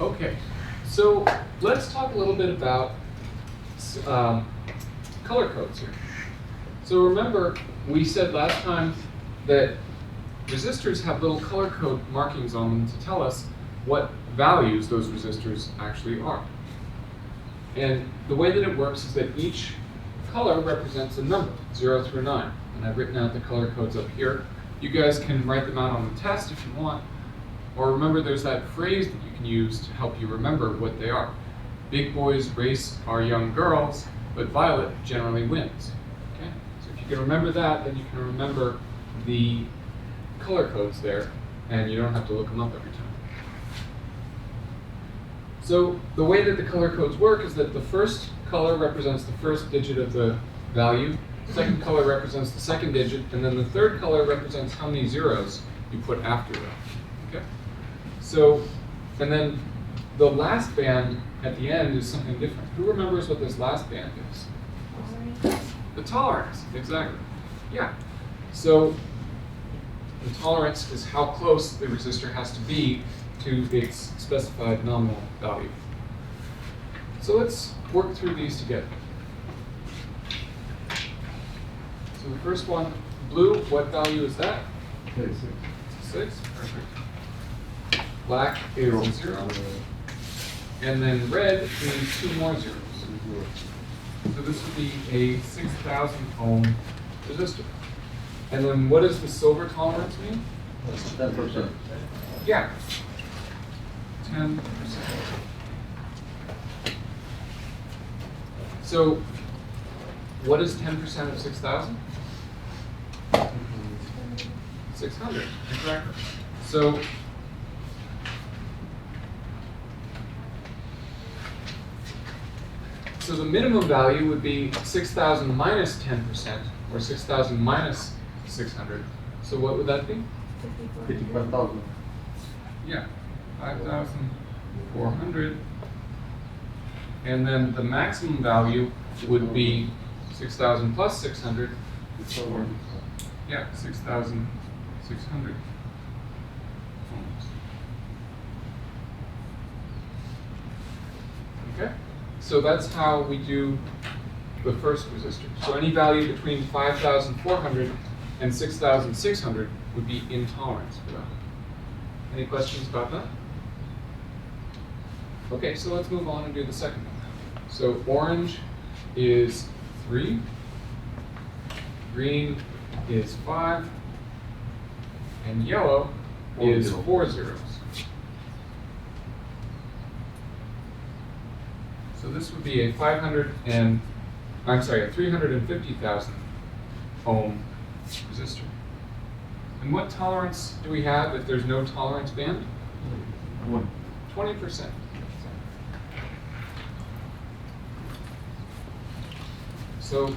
Okay, so let's talk a little bit about color codes here. So remember, we said last time that resistors have little color code markings on them to tell us what values those resistors actually are. And the way that it works is that each color represents a number, 0 through 9. And I've written out the color codes up here. You guys can write them out on the test if you want. Or remember, there's that phrase that you can use to help you remember what they are. Big boys race our young girls, but violet generally wins. Okay? So if you can remember that, then you can remember the color codes there, and you don't have to look them up every time. So the way that the color codes work is that the first color represents the first digit of the value, the second color represents the second digit, and then the third color represents how many zeros you put after that. Okay? So, and then the last band at the end is something different. Who remembers what this last band is? Tolerance. The tolerance, exactly. Yeah. So the tolerance is how close the resistor has to be to its specified nominal value. So let's work through these together. So the first one, blue, what value is that? 6. Perfect. Black is 0. And then red means 2 more zeros. So this would be a 6,000 ohm resistor. And then what does the silver tolerance mean? 10%. Yeah. 10%. So what is 10% of 6,000? 600, exactly. So the minimum value would be 6,000 minus 10%, or 6,000 minus 600. So what would that be? 55,000. Yeah, 5,400. And then the maximum value would be 6,000 plus 600. Yeah, 6,600 ohms. Okay, so that's how we do the first resistor. So any value between 5,400 and 6,600 would be intolerance for that. Any questions about that? Okay, so let's move on and do the second one. So orange is 3, green is 5, and yellow is 4 zeros. So this would be a 350,000 ohm resistor. And what tolerance do we have if there's no tolerance band? 20%. So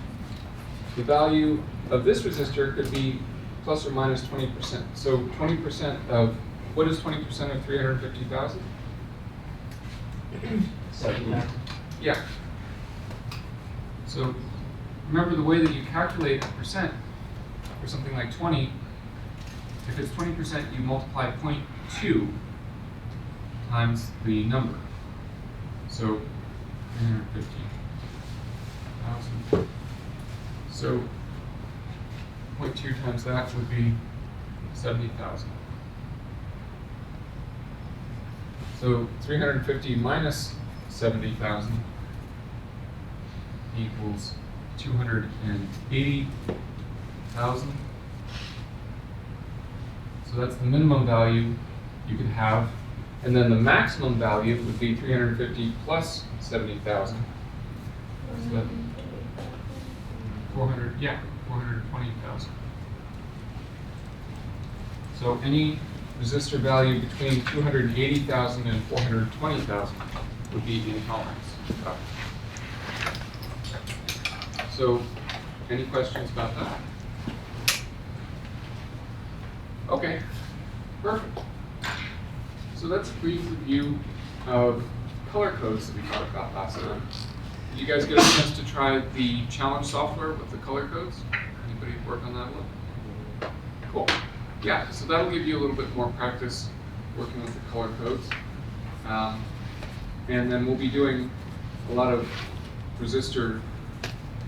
the value of this resistor could be plus or minus 20%. So 20% of, what is 20% of 350,000? 70. Yeah. So remember the way that you calculate a percent for something like 20, if it's 20%, you multiply 0.2 times the number. So 350,000. So 0.2 times that would be 70,000. So 350 minus 70,000 equals 280,000. So that's the minimum value you could have. And then the maximum value would be 350 plus 70,000. So that 420,000. So any resistor value between 280,000 and 420,000 would be intolerance. So, any questions about that? Okay, perfect. So that's a brief review of color codes that we talked about last time. Did you guys get a chance to try the challenge software with the color codes? Anybody work on that one? Cool. Yeah, so that'll give you a little bit more practice working with the color codes. And then we'll be doing a lot of resistor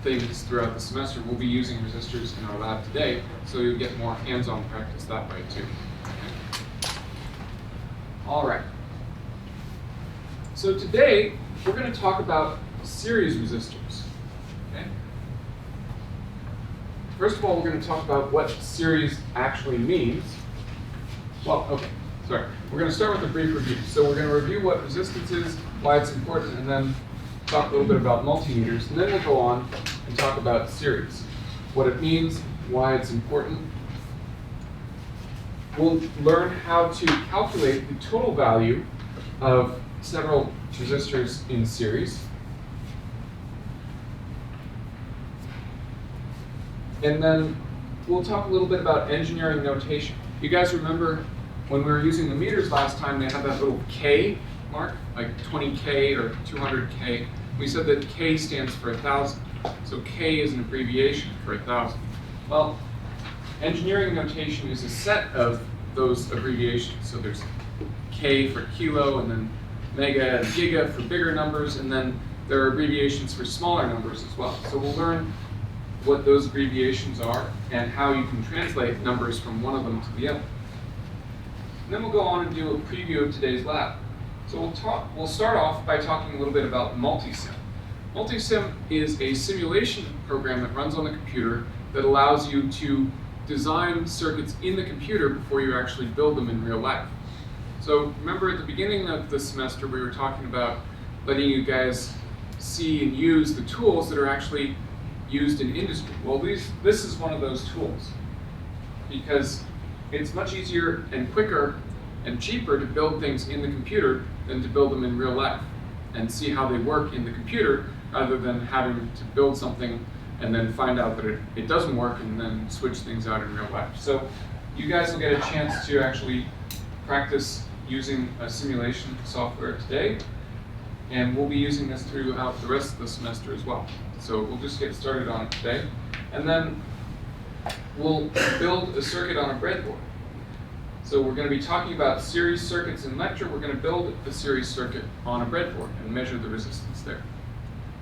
things throughout the semester. We'll be using resistors in our lab today, so you'll get more hands-on practice that way too. Okay. All right. So today, we're going to talk about series resistors. Okay? First of all, we're going to talk about what series actually means. Well, okay, sorry. We're going to start with a brief review. So we're going to review what resistance is, why it's important, and then talk a little bit about multimeters, and then we'll go on and talk about series, what it means, why it's important. We'll learn how to calculate the total value of several resistors in series. And then we'll talk a little bit about engineering notation. You guys remember when we were using the meters last time, they had that little K mark, like 20K or 200K. We said that K stands for 1,000. So K is an abbreviation for 1,000. Well, engineering notation is a set of those abbreviations. So there's K for kilo, and then mega and giga for bigger numbers, and then there are abbreviations for smaller numbers as well. So we'll learn what those abbreviations are and how you can translate numbers from one of them to the other. And then we'll go on and do a preview of today's lab. So we'll start off by talking a little bit about Multisim. Multisim is a simulation program that runs on the computer that allows you to design circuits in the computer before you actually build them in real life. So remember at the beginning of the semester we were talking about letting you guys see and use the tools that are actually used in industry. Well, this is one of those tools because it's much easier and quicker and cheaper to build things in the computer than to build them in real life and see how they work in the computer rather than having to build something and then find out that it doesn't work and then switch things out in real life. So you guys will get a chance to actually practice using a simulation software today, and we'll be using this throughout the rest of the semester as well. So we'll just get started on it today, and then we'll build a circuit on a breadboard. So we're going to be talking about series circuits in lecture. We're going to build a series circuit on a breadboard and measure the resistance there.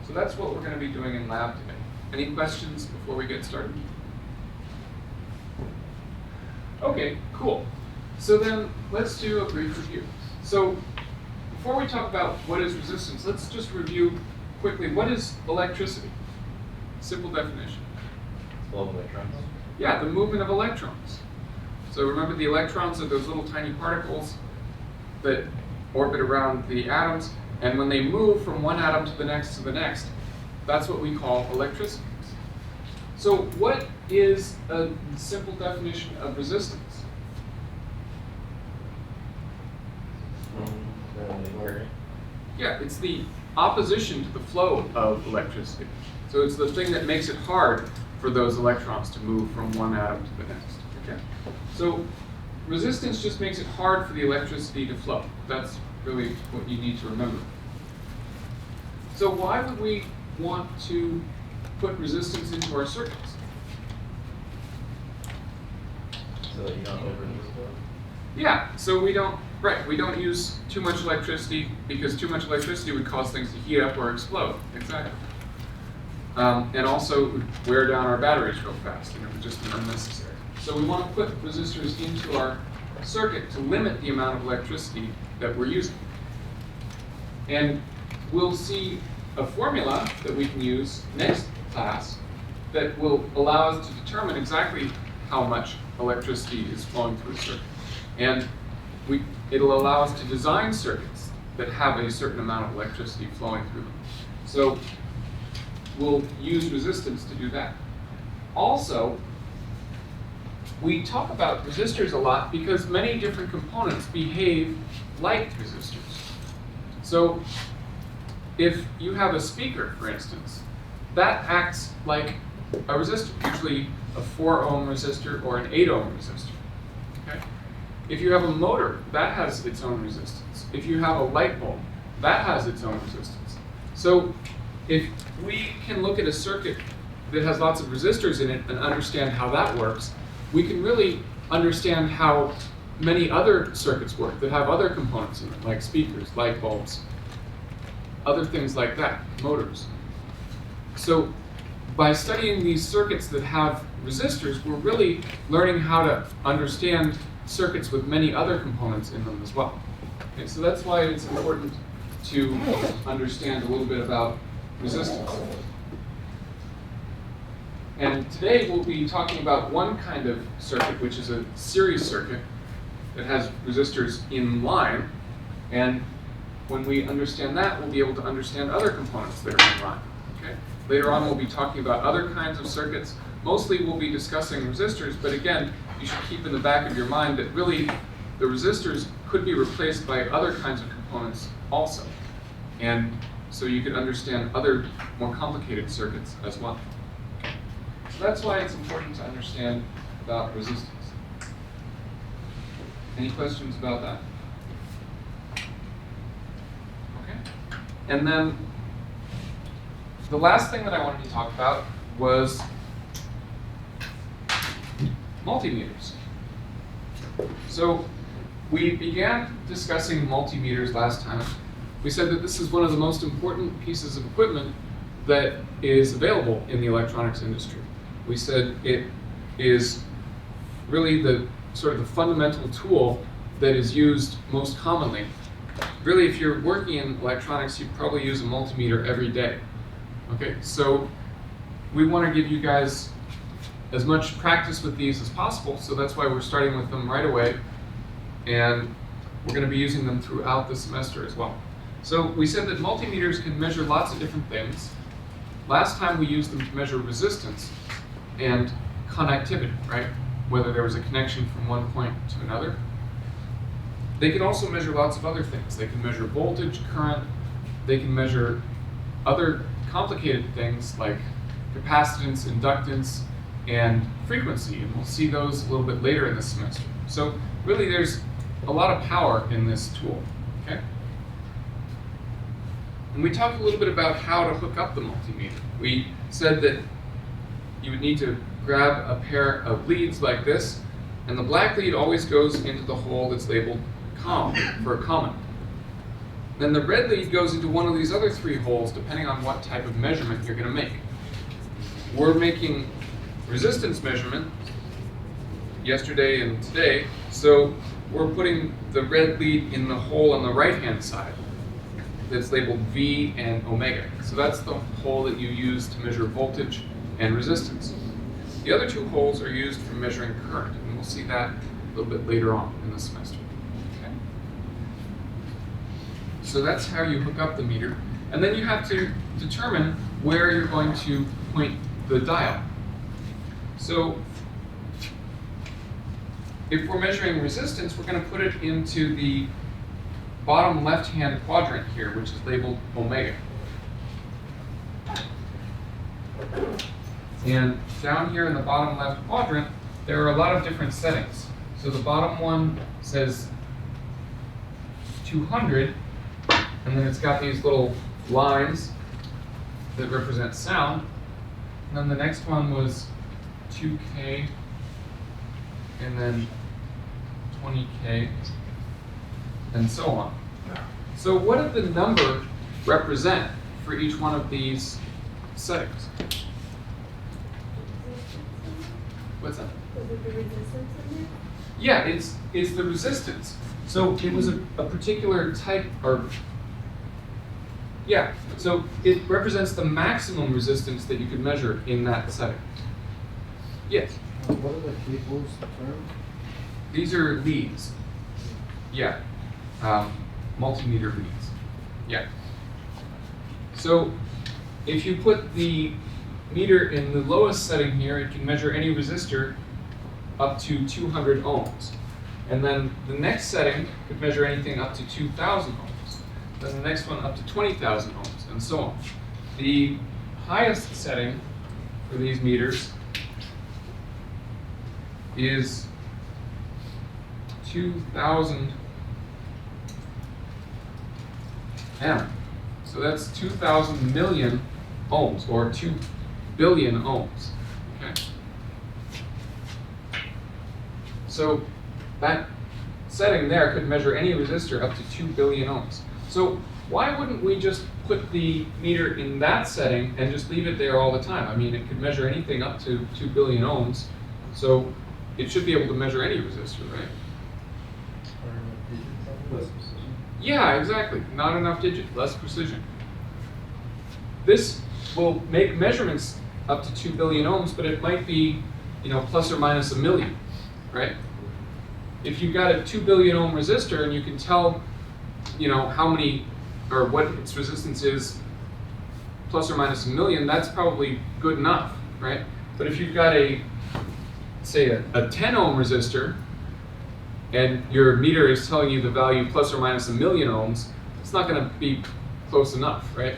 So that's what we're going to be doing in lab today. Any questions before we get started? Okay, cool. So then let's do a brief review. So before we talk about what is resistance, let's just review quickly what is electricity. Simple definition. Flow of electrons. Yeah, the movement of electrons. So remember the electrons are those little tiny particles that orbit around the atoms, and when they move from one atom to the next, that's what we call electricity. So what is a simple definition of resistance? Yeah, it's the opposition to the flow of electricity. So it's the thing that makes it hard for those electrons to move from one atom to the next. Okay. So resistance just makes it hard for the electricity to flow. That's really what you need to remember. So why would we want to put resistance into our circuits? So that you don't overuse it. Yeah, so we don't use too much electricity because too much electricity would cause things to heat up or explode. Exactly. And also it would wear down our batteries real fast, and it would just be unnecessary. So we want to put resistors into our circuit to limit the amount of electricity that we're using. And we'll see a formula that we can use next class that will allow us to determine exactly how much electricity is flowing through a circuit. And it'll allow us to design circuits that have a certain amount of electricity flowing through them. So we'll use resistance to do that. Also, we talk about resistors a lot because many different components behave like resistors. So if you have a speaker, for instance, that acts like a resistor, usually a 4 ohm resistor or an 8 ohm resistor. Okay? If you have a motor, that has its own resistance. If you have a light bulb, that has its own resistance. So if we can look at a circuit that has lots of resistors in it and understand how that works, we can really understand how many other circuits work that have other components in them, like speakers, light bulbs, other things like that, motors. So by studying these circuits that have resistors, we're really learning how to understand circuits with many other components in them as well. Okay, so that's why it's important to understand a little bit about resistance. And today we'll be talking about one kind of circuit, which is a series circuit that has resistors in line. And when we understand that, we'll be able to understand other components that are in line. Okay? Later on, we'll be talking about other kinds of circuits. Mostly we'll be discussing resistors, but again, you should keep in the back of your mind that really the resistors could be replaced by other kinds of components also. And so you could understand other more complicated circuits as well. So that's why it's important to understand about resistance. Any questions about that? Okay. And then the last thing that I wanted to talk about was multimeters. So we began discussing multimeters last time. We said that this is one of the most important pieces of equipment that is available in the electronics industry. We said it is really the sort of the fundamental tool that is used most commonly. Really, if you're working in electronics, you probably use a multimeter every day. Okay, so we want to give you guys as much practice with these as possible, so that's why we're starting with them right away, and we're going to be using them throughout the semester as well. So we said that multimeters can measure lots of different things. Last time we used them to measure resistance and connectivity, right? Whether there was a connection from one point to another. They can also measure lots of other things. They can measure voltage, current, they can measure other complicated things like capacitance, inductance, and frequency, and we'll see those a little bit later in the semester. So really there's a lot of power in this tool, okay? And we talked a little bit about how to hook up the multimeter. We said that you would need to grab a pair of leads like this, and the black lead always goes into the hole that's labeled common, for common. Then the red lead goes into one of these other three holes depending on what type of measurement you're going to make. We're making resistance measurement yesterday and today, so we're putting the red lead in the hole on the right-hand side that's labeled V and omega. So that's the hole that you use to measure voltage and resistance. The other two holes are used for measuring current, and we'll see that a little bit later on in the semester. Okay? So that's how you hook up the meter. And then you have to determine where you're going to point the dial. So if we're measuring resistance, we're going to put it into the bottom left-hand quadrant here, which is labeled omega. And down here in the bottom left quadrant, there are a lot of different settings. So the bottom one says 200, and then it's got these little lines that represent sound. And then the next one was 2K, and then 20K, and so on. So what did the number represent for each one of these settings? What's that? Was it the resistance in there? Yeah, it's the resistance. So it was a particular type, or yeah, so it represents the maximum resistance that you could measure in that setting. Yes? What are the cables termed? These are leads. Yeah. Multimeter leads. Yeah. So if you put the meter in the lowest setting here, it can measure any resistor up to 200 ohms. And then the next setting could measure anything up to 2,000 ohms. Then the next one up to 20,000 ohms, and so on. The highest setting for these meters is 2,000 M. So that's 2,000 million ohms, or 2 billion ohms. Okay. So that setting there could measure any resistor up to 2 billion ohms. So why wouldn't we just put the meter in that setting and just leave it there all the time? I mean, it could measure anything up to 2 billion ohms, so it should be able to measure any resistor, right? Less precision. Yeah, exactly. Not enough digit, less precision. This will make measurements up to 2 billion ohms, but it might be, plus or minus a million, right? If you've got a 2 billion ohm resistor and you can tell, how many or what its resistance is plus or minus a million, that's probably good enough, right? But if you've got say a 10 ohm resistor and your meter is telling you the value plus or minus a million ohms, it's not going to be close enough, right?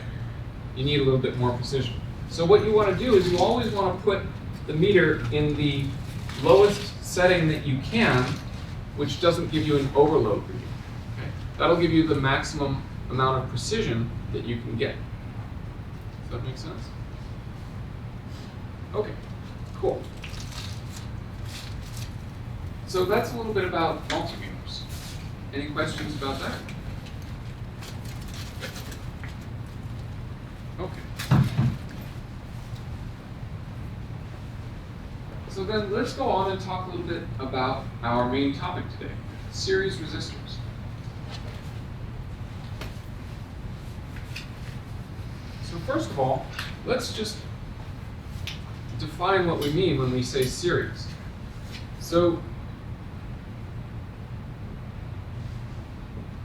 You need a little bit more precision. So what you want to do is you always want to put the meter in the lowest setting that you can, which doesn't give you an overload reading. Okay? That'll give you the maximum amount of precision that you can get. Does that make sense? Okay, cool. So that's a little bit about multimeters. Any questions about that? Okay. So then let's go on and talk a little bit about our main topic today, series resistors. So first of all, let's just define what we mean when we say series. So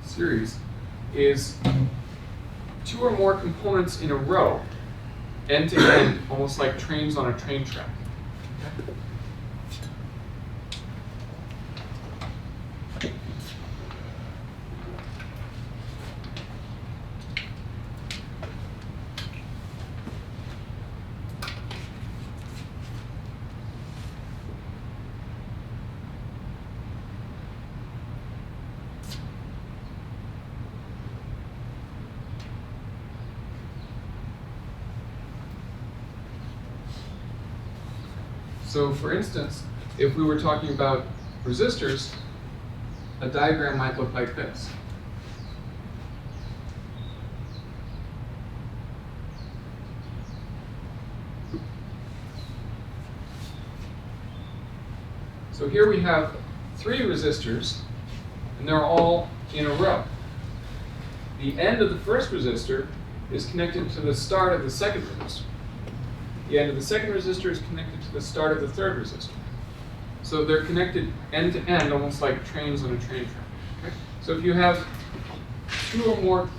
series is two or more components in a row, end to end, almost like trains on a train track. So for instance, if we were talking about resistors, a diagram might look like this. So here we have 3 resistors, and they're all in a row. The end of the first resistor is connected to the start of the second resistor. The end of the second resistor is connected to the start of the third resistor. So they're connected end to end, almost like trains on a train track. Okay? So if you have 2 or more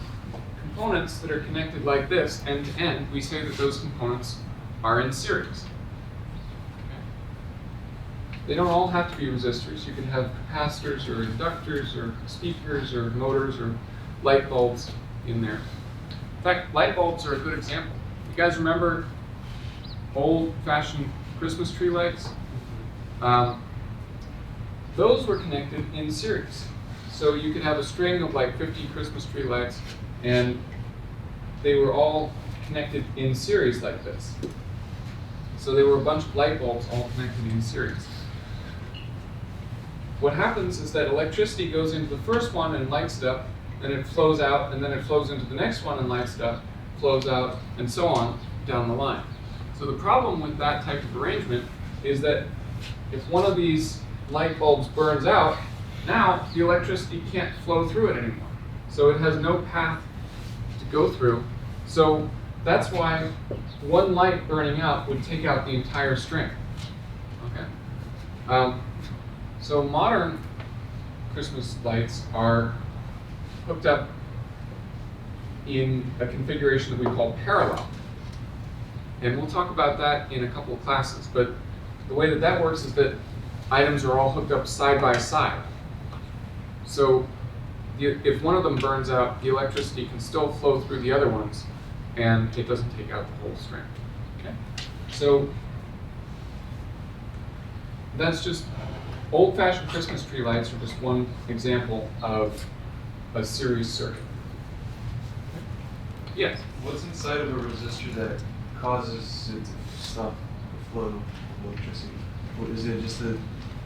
components that are connected like this, end to end, we say that those components are in series. Okay? They don't all have to be resistors. You can have capacitors or inductors or speakers or motors or light bulbs in there. In fact, light bulbs are a good example. You guys remember old-fashioned Christmas tree lights? Those were connected in series. So you could have a string of like 50 Christmas tree lights, and they were all connected in series like this. So they were a bunch of light bulbs all connected in series. What happens is that electricity goes into the first one and lights it up, then it flows out, and then it flows into the next one and lights it up, flows out, and so on down the line. So the problem with that type of arrangement is that if one of these light bulbs burns out, now the electricity can't flow through it anymore. So it has no path to go through. So that's why one light burning out would take out the entire string. Okay. So modern Christmas lights are hooked up in a configuration that we call parallel. And we'll talk about that in a couple of classes. But the way that that works is that items are all hooked up side by side. So if one of them burns out, the electricity can still flow through the other ones, and it doesn't take out the whole string. Okay? So that's just old-fashioned Christmas tree lights are just one example of a series circuit. Yes? What's inside of a resistor that causes it to stop the flow of electricity? What, is it just a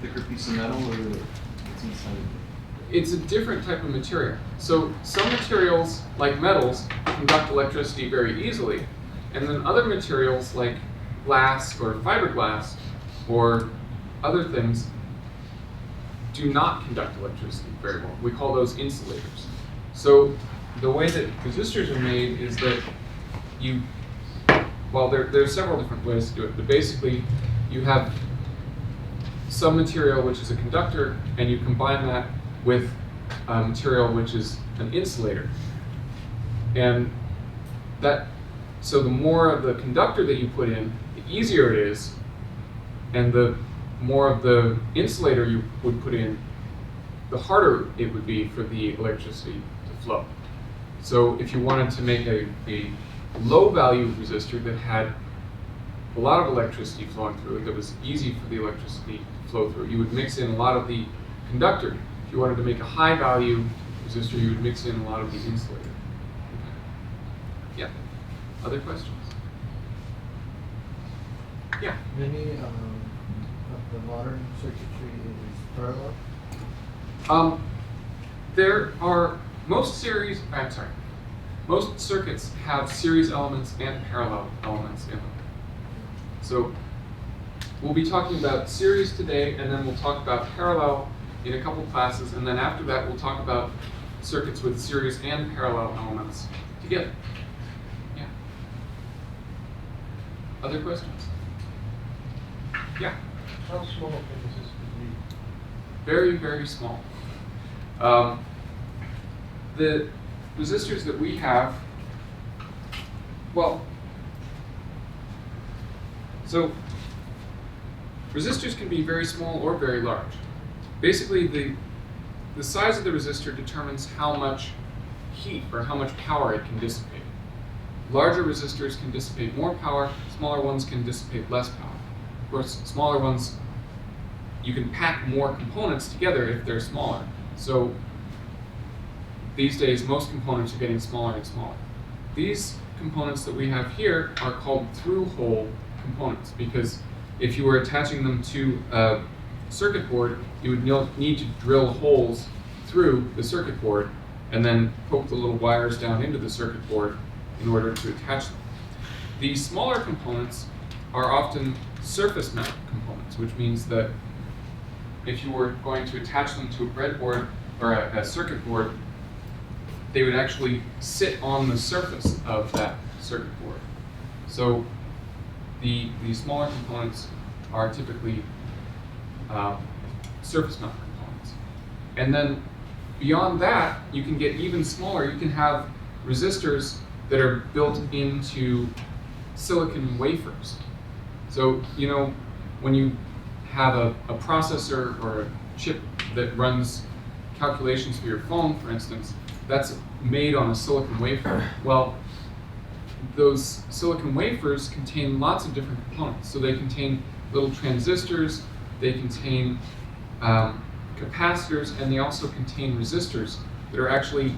thicker piece of metal, or what's inside of it? it's a different type of material. So some materials, like metals, conduct electricity very easily, and then other materials like glass or fiberglass or other things do not conduct electricity very well. We call those insulators. So the way that resistors are made is that there are several different ways to do it, but basically you have some material which is a conductor, and you combine that with a material which is an insulator. And so the more of the conductor that you put in, the easier it is, and the more of the insulator you would put in, the harder it would be for the electricity to flow. So if you wanted to make a low value resistor that had a lot of electricity flowing through it, that was easy for the electricity to flow through, you would mix in a lot of the conductor. If you wanted to make a high value resistor, you would mix in a lot of the insulator. Yeah. Other questions? Yeah. Many of the modern circuitry is parallel. Most circuits have series elements and parallel elements in them. So we'll be talking about series today, and then we'll talk about parallel in a couple classes, and then after that we'll talk about circuits with series and parallel elements together. Yeah. Other questions? Yeah. How small can this be? Very, very small. The resistors that we have, so resistors can be very small or very large. Basically, the size of the resistor determines how much heat or how much power it can dissipate. Larger resistors can dissipate more power, smaller ones can dissipate less power. Of course, smaller ones, you can pack more components together if they're smaller. So these days, most components are getting smaller and smaller. These components that we have here are called through-hole components, because if you were attaching them to a circuit board, you would need to drill holes through the circuit board and then poke the little wires down into the circuit board in order to attach them. These smaller components are often surface mount components, which means that if you were going to attach them to a breadboard or a circuit board, they would actually sit on the surface of that circuit board. So the smaller components are typically surface mount components. And then beyond that, you can get even smaller. You can have resistors that are built into silicon wafers. So, when you have a processor or a chip that runs calculations for your phone, for instance, that's made on a silicon wafer. Well, those silicon wafers contain lots of different components. So they contain little transistors, they contain capacitors, and they also contain resistors that are actually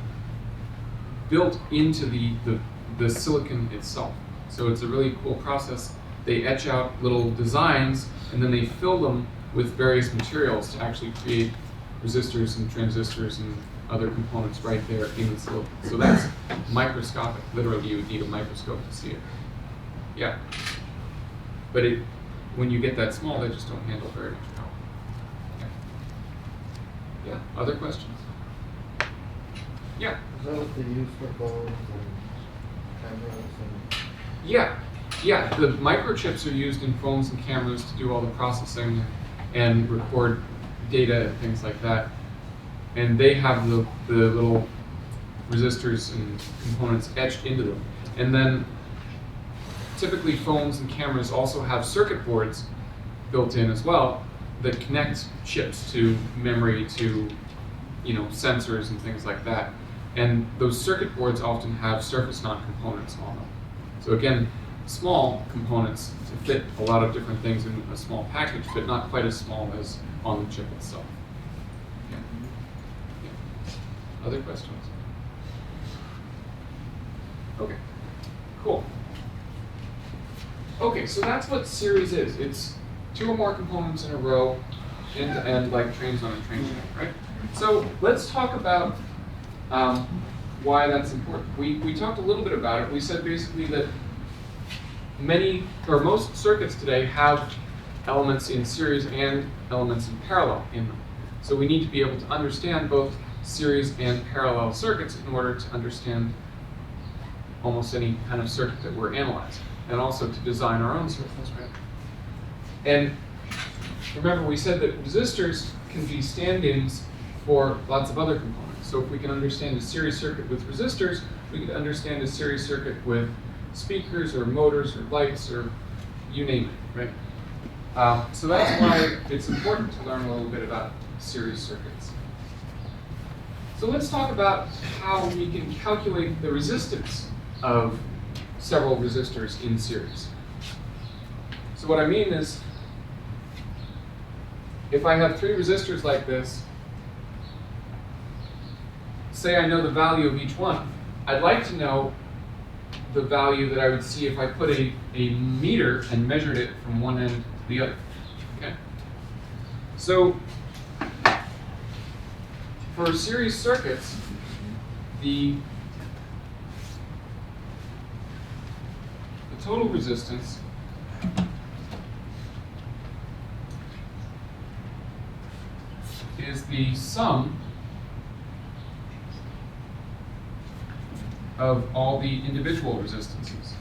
built into the silicon itself. So it's a really cool process. They etch out little designs, and then they fill them with various materials to actually create resistors and transistors and other components right there in the silicon. So that's microscopic. Literally, you would need a microscope to see it. Yeah. But when you get that small, they just don't handle very much power. Okay. Yeah. Other questions? Yeah. Is that what they use for phones and cameras and? Yeah, the microchips are used in phones and cameras to do all the processing and record data and things like that. And they have the little resistors and components etched into them. And then typically phones and cameras also have circuit boards built in as well that connect chips to memory, to sensors and things like that. And those circuit boards often have surface mount components on them. So again, small components to fit a lot of different things in a small package, but not quite as small as on the chip itself. Yeah. Yeah. Other questions? Okay, cool. Okay, so that's what series is. It's two or more components in a row, end to end, like trains on a train track, right? So let's talk about why that's important. We talked a little bit about it. We said basically that many or most circuits today have elements in series and elements in parallel in them. So we need to be able to understand both series and parallel circuits in order to understand almost any kind of circuit that we're analyzing, and also to design our own circuits, right? And remember, we said that resistors can be stand-ins for lots of other components. So if we can understand a series circuit with resistors, we can understand a series circuit with speakers or motors or lights or you name it, right? So that's why it's important to learn a little bit about series circuits. So let's talk about how we can calculate the resistance of several resistors in series. So what I mean is, if I have 3 resistors like this, say I know the value of each one, I'd like to know the value that I would see if I put a meter and measured it from one end to the other. Okay? So for series circuits, the total resistance is the sum of all the individual resistances.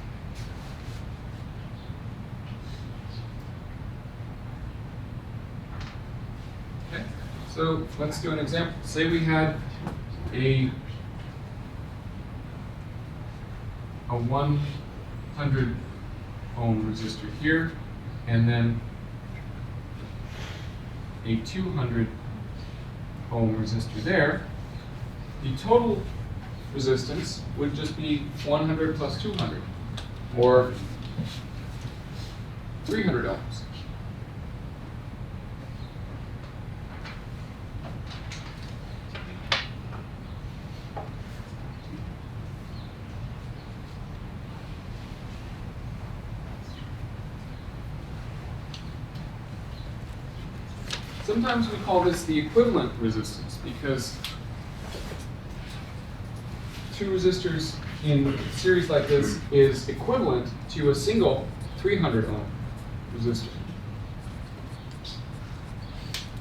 Okay, so let's do an example. Say we had a 100 ohm resistor here, and then a 200 ohm resistor there. The total resistance would just be 100 plus 200, or 300 ohms. Sometimes we call this the equivalent resistance because 2 resistors in series like this is equivalent to a single 300 ohm resistor.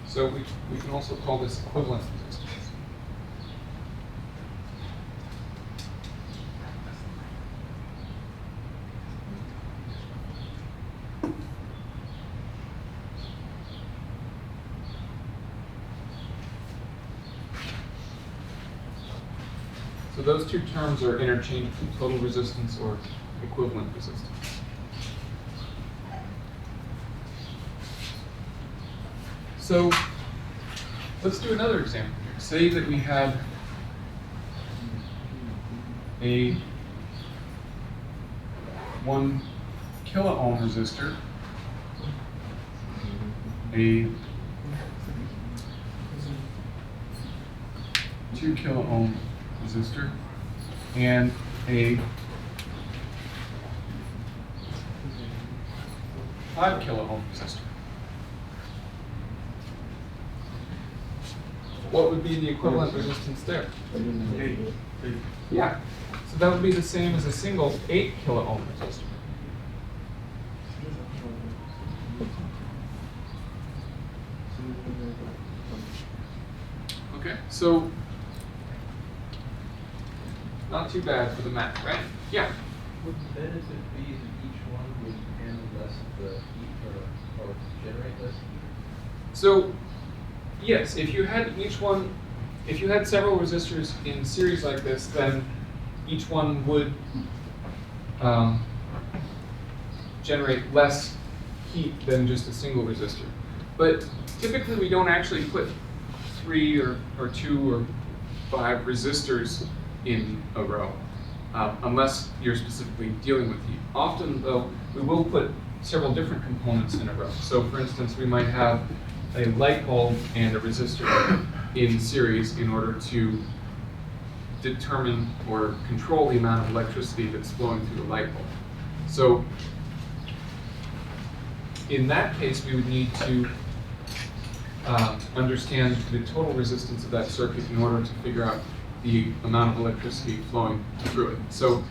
So we can also call this equivalent resistance. So those two terms are interchangeable, total resistance or equivalent resistance. So let's do another example here. Say that we had a 1 kilo ohm resistor, a 2 kilo ohm resistor, and a 5 kilo ohm resistor. What would be the equivalent resistance there? 8. Yeah, so that would be the same as a single 8 kilo ohm resistor. Okay, so not too bad for the math, right? Yeah. Would the benefit be that each one would handle less of the heat or generate less heat? So, yes, if you had each one, if you had several resistors in series like this, then each one would generate less heat than just a single resistor. But typically we don't actually put 3 or 2 or 5 resistors in a row, unless you're specifically dealing with heat. Often, though, we will put several different components in a row. So, for instance, we might have a light bulb and a resistor in series in order to determine or control the amount of electricity that's flowing through the light bulb. So, in that case, we would need to understand the total resistance of that circuit in order to figure out the amount of electricity flowing through it. So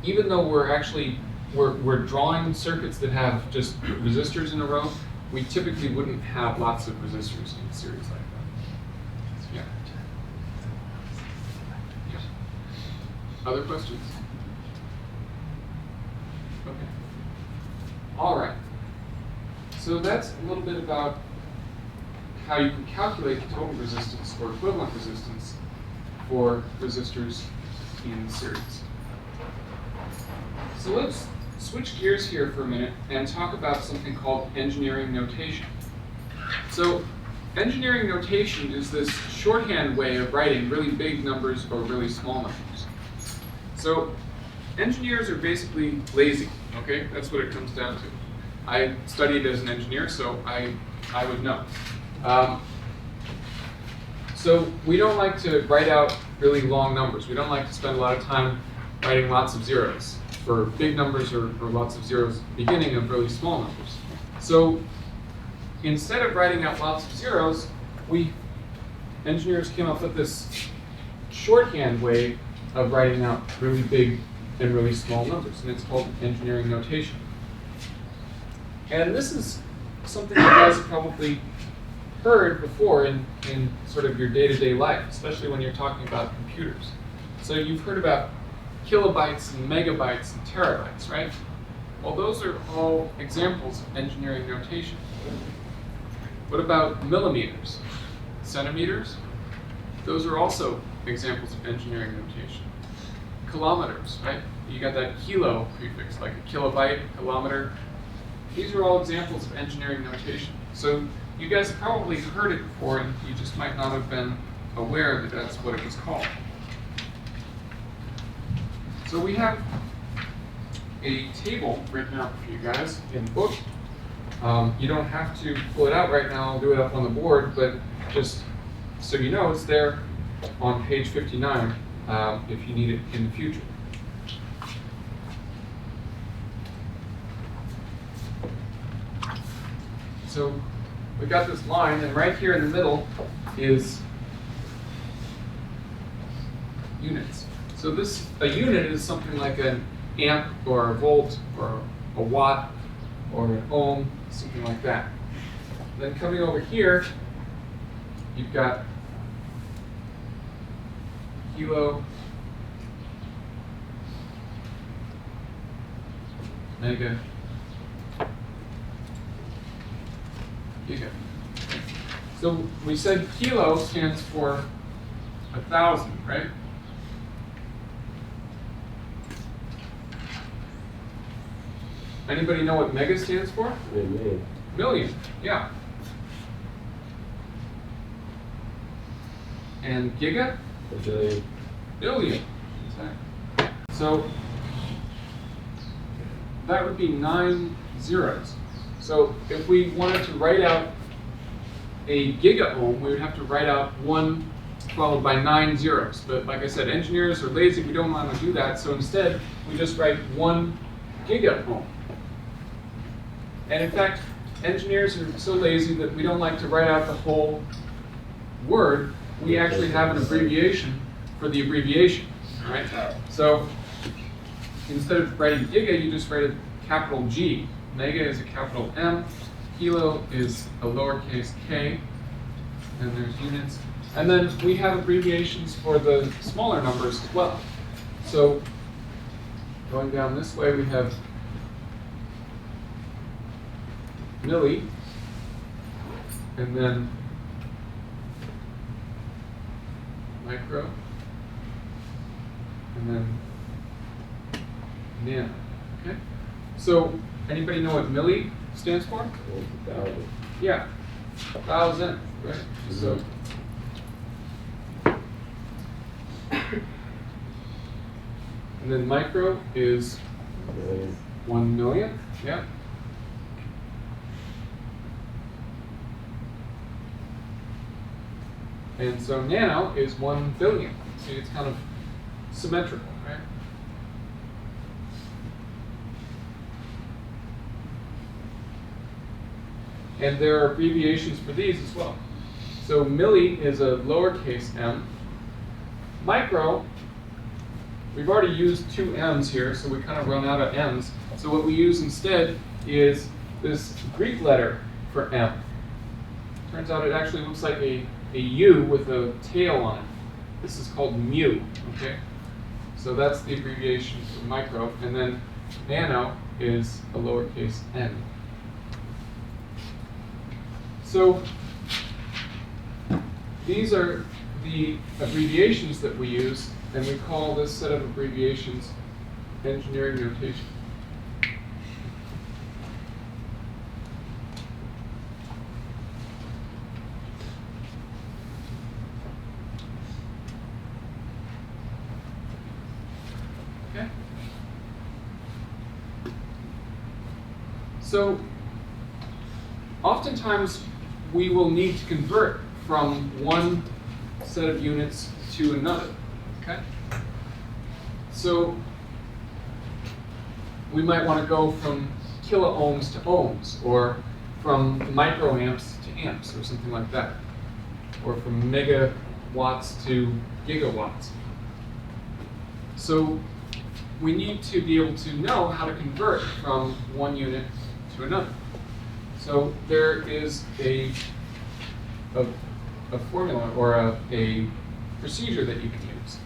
even though we're drawing circuits that have just resistors in a row, we typically wouldn't have lots of resistors in series like that. Yeah. Other questions? Okay. All right. So that's a little bit about how you can calculate the total resistance or equivalent resistance for resistors in series. So let's switch gears here for a minute and talk about something called engineering notation. So engineering notation is this shorthand way of writing really big numbers or really small numbers. So engineers are basically lazy, okay? That's what it comes down to. I studied as an engineer, so I would know. So we don't like to write out really long numbers. We don't like to spend a lot of time writing lots of zeros for big numbers or lots of zeros beginning of really small numbers. So instead of writing out lots of zeros, engineers came up with this shorthand way of writing out really big and really small numbers, and it's called engineering notation. And this is something you guys have probably heard before in sort of your day-to-day life, especially when you're talking about computers. So you've heard about kilobytes and megabytes and terabytes, right? Well, those are all examples of engineering notation. What about millimeters? Centimeters? Those are also examples of engineering notation. Kilometers, right? You got that kilo prefix, like a kilobyte, a kilometer. These are all examples of engineering notation. So you guys have probably heard it before, and you just might not have been aware that that's what it was called. So we have a table written out for you guys in the book. You don't have to pull it out right now. I'll do it up on the board, but just so you know, it's there on page 59 if you need it in the future. So we've got this line, and right here in the middle is units. So a unit is something like an amp or a volt or a watt or an ohm, something like that. Then coming over here, you've got kilo, mega, giga. So we said kilo stands for 1,000, right? Anybody know what mega stands for? Million. Million, yeah. And giga? A billion. Billion. Exactly. So that would be 9 zeros. So if we wanted to write out a giga ohm, we would have to write out 1 followed by 9 zeros. But like I said, engineers are lazy. We don't want to do that. So instead, we just write 1 giga ohm. And in fact, engineers are so lazy that we don't like to write out the whole word. We actually have an abbreviation for the abbreviation. All right? So instead of writing giga, you just write a capital G. Mega is a capital M. Kilo is a lowercase k. And there's units. And then we have abbreviations for the smaller numbers as well. So going down this way, we have milli, and then micro, and then nano. Okay? So anybody know what milli stands for? 1,000. Yeah, 1,000, right? So and then micro is Million. 1 million. Yeah. And so nano is 1 billion. See, it's kind of symmetrical, right? And there are abbreviations for these as well. So milli is a lowercase m. Micro, we've already used two m's here, so we kind of run out of m's. So what we use instead is this Greek letter for m. Turns out it actually looks like a U with a tail on it. This is called mu, okay? So that's the abbreviation for micro. And then nano is a lowercase n. So these are the abbreviations that we use, and we call this set of abbreviations engineering notation. Okay? So oftentimes we will need to convert from one set of units to another. Okay? So we might want to go from kiloohms to ohms, or from microamps to amps, or something like that, or from megawatts to gigawatts. So we need to be able to know how to convert from one unit to another. So there is a formula or a procedure that you can use.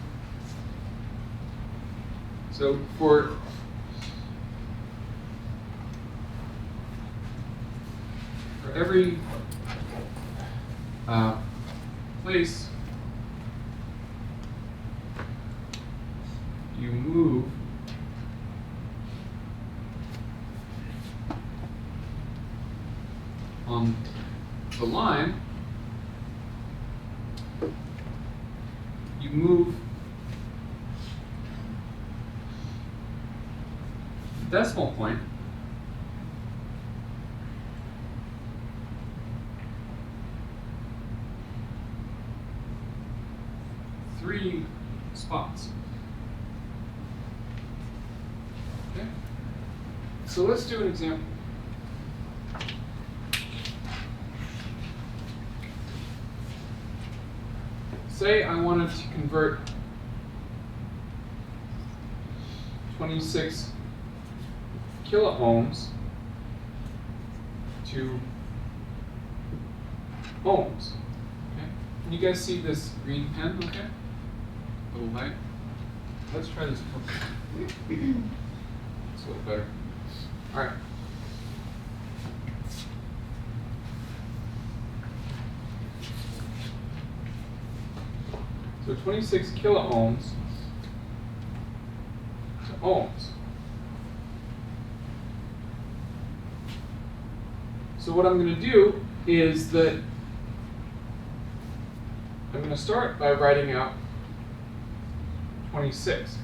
So for every place you move on the line, you move the decimal point three spots. Okay? So let's do an example. Say I wanted to convert 26 kiloohms to ohms. Okay? Can you guys see this green pen? Okay? A little light. Let's try this purple. It's a little better. All right. So 26 kiloohms to ohms. So what I'm going to do is that I'm going to start by writing out 26.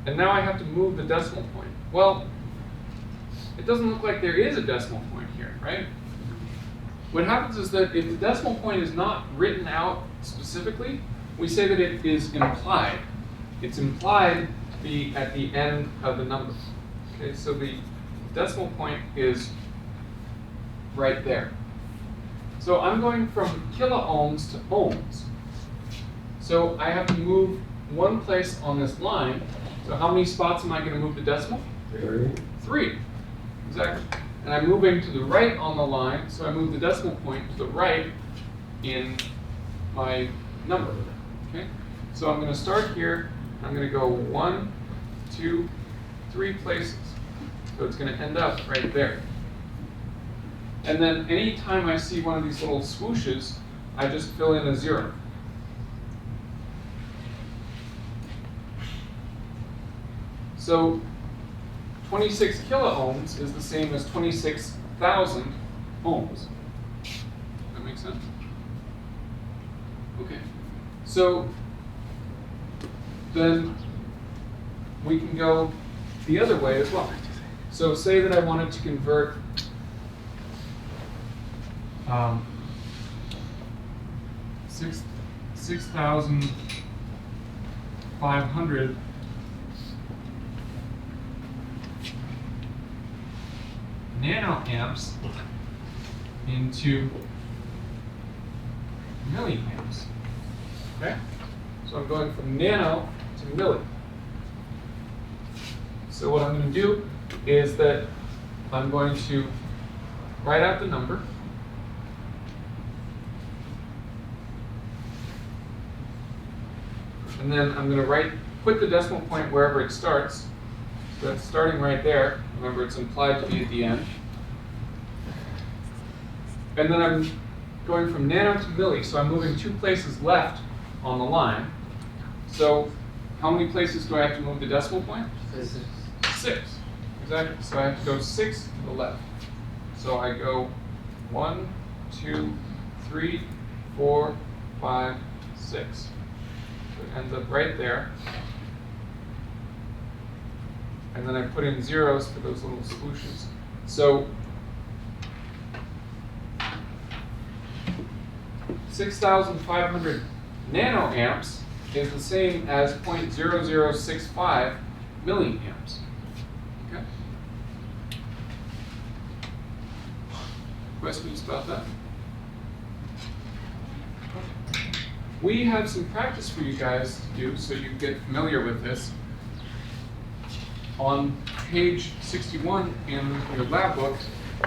And now I have to move the decimal point. Well, it doesn't look like there is a decimal point here, right? What happens is that if the decimal point is not written out specifically, we say that it is implied. It's implied to be at the end of the number. Okay, so the decimal point is right there. So I'm going from kiloohms to ohms. So I have to move one place on this line. So how many spots am I going to move the decimal? 3. Exactly. And I'm moving to the right on the line, so I move the decimal point to the right in my number. Okay? So I'm going to start here. I'm going to go 1, 2, 3 places. So it's going to end up right there. And then anytime I see one of these little swooshes, I just fill in a 0. So 26 kiloohms is the same as 26,000 ohms. Does that make sense? Okay. So then we can go the other way as well. So say that I wanted to convert 6,500 nanoamps into milliamps. Okay? So I'm going from nano to milli. So what I'm going to do is that I'm going to write out the number. And then I'm going to put the decimal point wherever it starts. So that's starting right there. Remember, it's implied to be at the end. And then I'm going from nano to milli, so I'm moving 2 places left on the line. So how many places do I have to move the decimal point? 6. Exactly. So I have to go 6 to the left. So I go 1, 2, 3, 4, 5, 6. So it ends up right there. And then I put in zeros for those little swooshes. So 6,500 nanoamps is the same as 0.0065 milliamps. Okay? Questions about that? We have some practice for you guys to do so you get familiar with this. On page 61 in your lab book,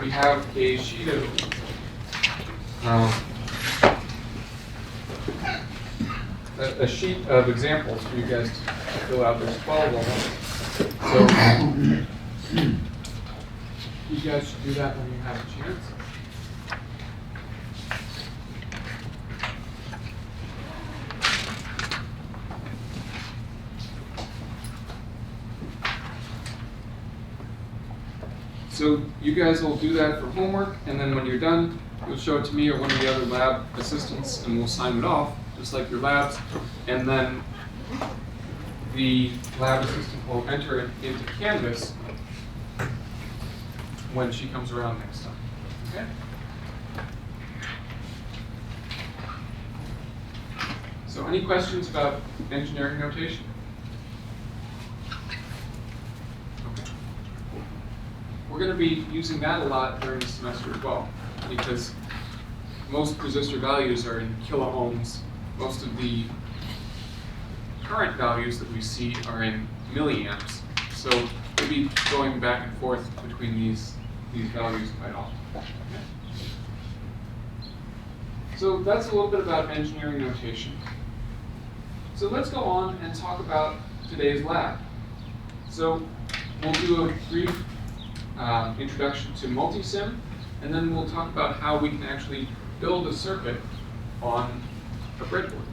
we have a sheet of a sheet of examples for you guys to fill out. There's 12 of them. So you guys should do that when you have a chance. So you guys will do that for homework, and then when you're done, you'll show it to me or one of the other lab assistants, and we'll sign it off, just like your labs. And then the lab assistant will enter it into Canvas when she comes around next time. Okay? So any questions about engineering notation? We're going to be using that a lot during the semester as well, because most resistor values are in kilo ohms. Most of the current values that we see are in milliamps. So we'll be going back and forth between these values quite often. Okay? So that's a little bit about engineering notation. So let's go on and talk about today's lab. So we'll do a brief introduction to Multisim, and then we'll talk about how we can actually build a circuit on a breadboard.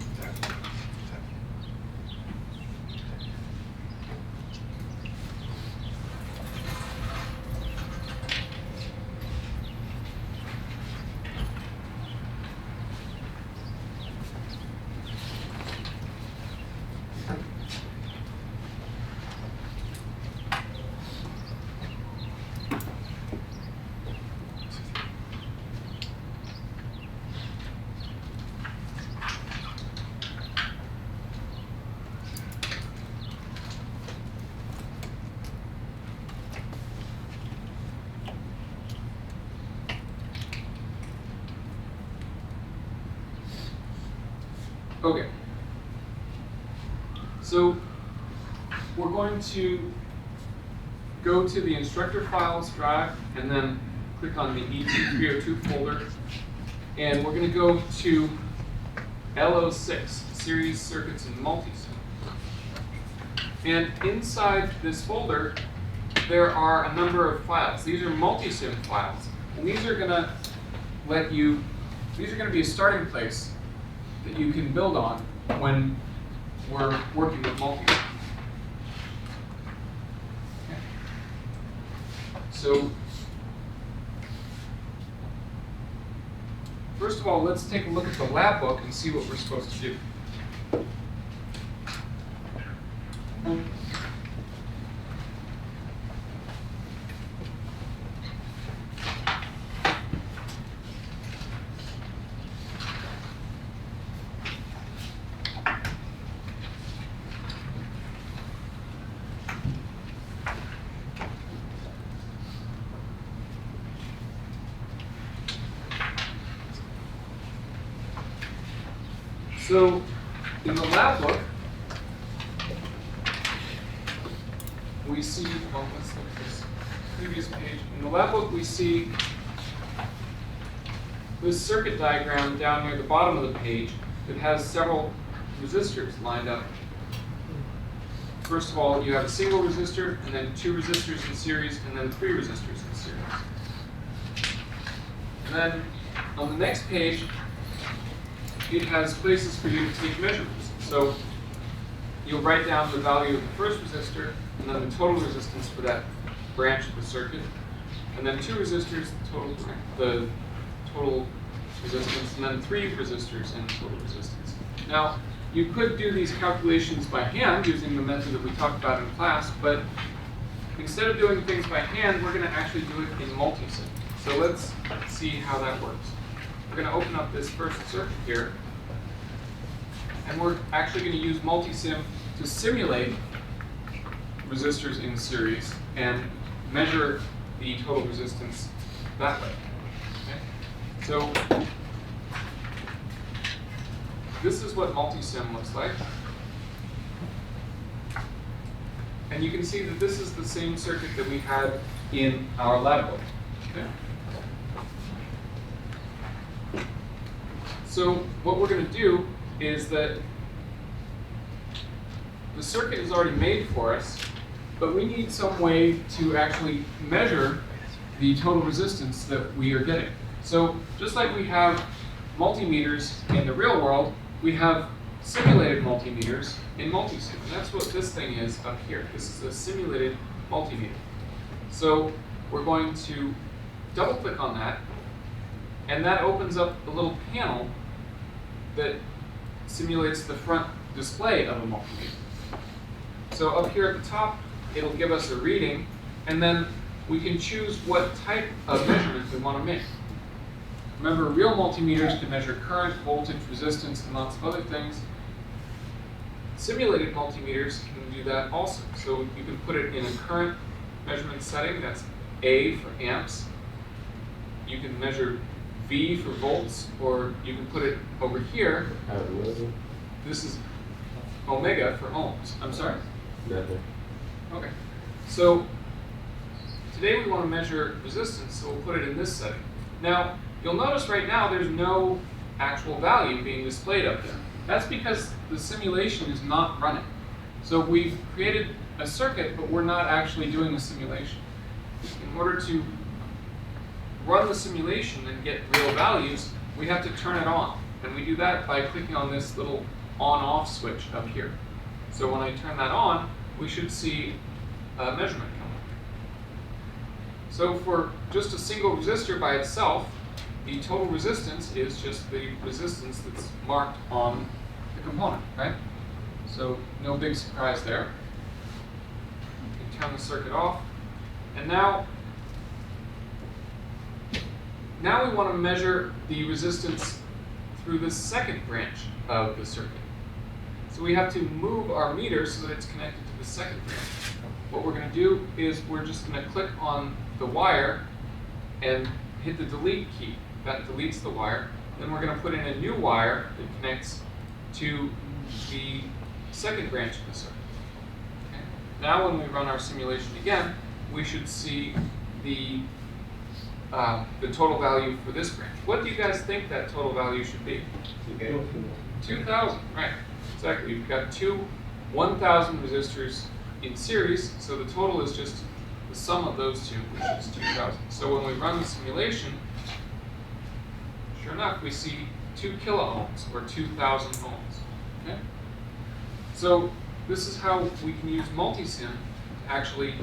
Okay, so we're going to go to the instructor files drive and then click on the ET302 folder, and we're going to go to L06 Series Circuits and Multisim. And inside this folder, there are a number of files. These are Multisim files, and these are going to be a starting place that you can build on when we're working with Multisim. Okay. So, first of all, let's take a look at the lab book and see what we're supposed to do. So in the lab book, we see, well, let's look at this previous page. In the lab book, we see this circuit diagram down near the bottom of the page that has several resistors lined up. First of all, you have a single resistor, and then 2 resistors in series, and then 3 resistors in series. And then on the next page, it has places for you to take measurements. So you'll write down the value of the first resistor, and then the total resistance for that branch of the circuit, and then 2 resistors, the total resistance, and then 3 resistors and total resistance. Now, you could do these calculations by hand using the method that we talked about in class, but instead of doing things by hand, we're going to actually do it in Multisim. So let's see how that works. We're going to open up this first circuit here, and we're actually going to use Multisim to simulate resistors in series and measure the total resistance that way. Okay? So this is what Multisim looks like. And you can see that this is the same circuit that we had in our lab book. Okay? So what we're going to do is that the circuit is already made for us, but we need some way to actually measure the total resistance that we are getting. So just like we have multimeters in the real world, we have simulated multimeters in Multisim. And that's what this thing is up here. This is a simulated multimeter. So we're going to double click on that, and that opens up a little panel that simulates the front display of a multimeter. So up here at the top, it'll give us a reading, and then we can choose what type of measurement we want to make. Remember, real multimeters can measure current, voltage, resistance, and lots of other things. Simulated multimeters can do that also. So you can put it in a current measurement setting, that's A for amps. You can measure V for volts, or you can put it over here. This is omega for ohms. I'm sorry? Nothing. Okay. So today we want to measure resistance, so we'll put it in this setting. Now, you'll notice right now there's no actual value being displayed up there. That's because the simulation is not running. So we've created a circuit, but we're not actually doing the simulation. In order to run the simulation and get real values, we have to turn it on. And we do that by clicking on this little on-off switch up here. So when I turn that on, we should see a measurement come up. So for just a single resistor by itself, the total resistance is just the resistance that's marked on the component, right? So no big surprise there. You can turn the circuit off. And now we want to measure the resistance through the second branch of the circuit. So we have to move our meter so that it's connected to the second branch. What we're going to do is we're just going to click on the wire and hit the delete key. That deletes the wire. Then we're going to put in a new wire that connects to the second branch of the circuit. Okay? Now when we run our simulation again, we should see the total value for this branch. What do you guys think that total value should be? 2,000, right. Exactly. You've got two 1,000 resistors in series, so the total is just the sum of those two, which is 2,000. So when we run the simulation, sure enough, we see 2 kiloohms, or 2,000 ohms. Okay? So this is how we can use Multisim to actually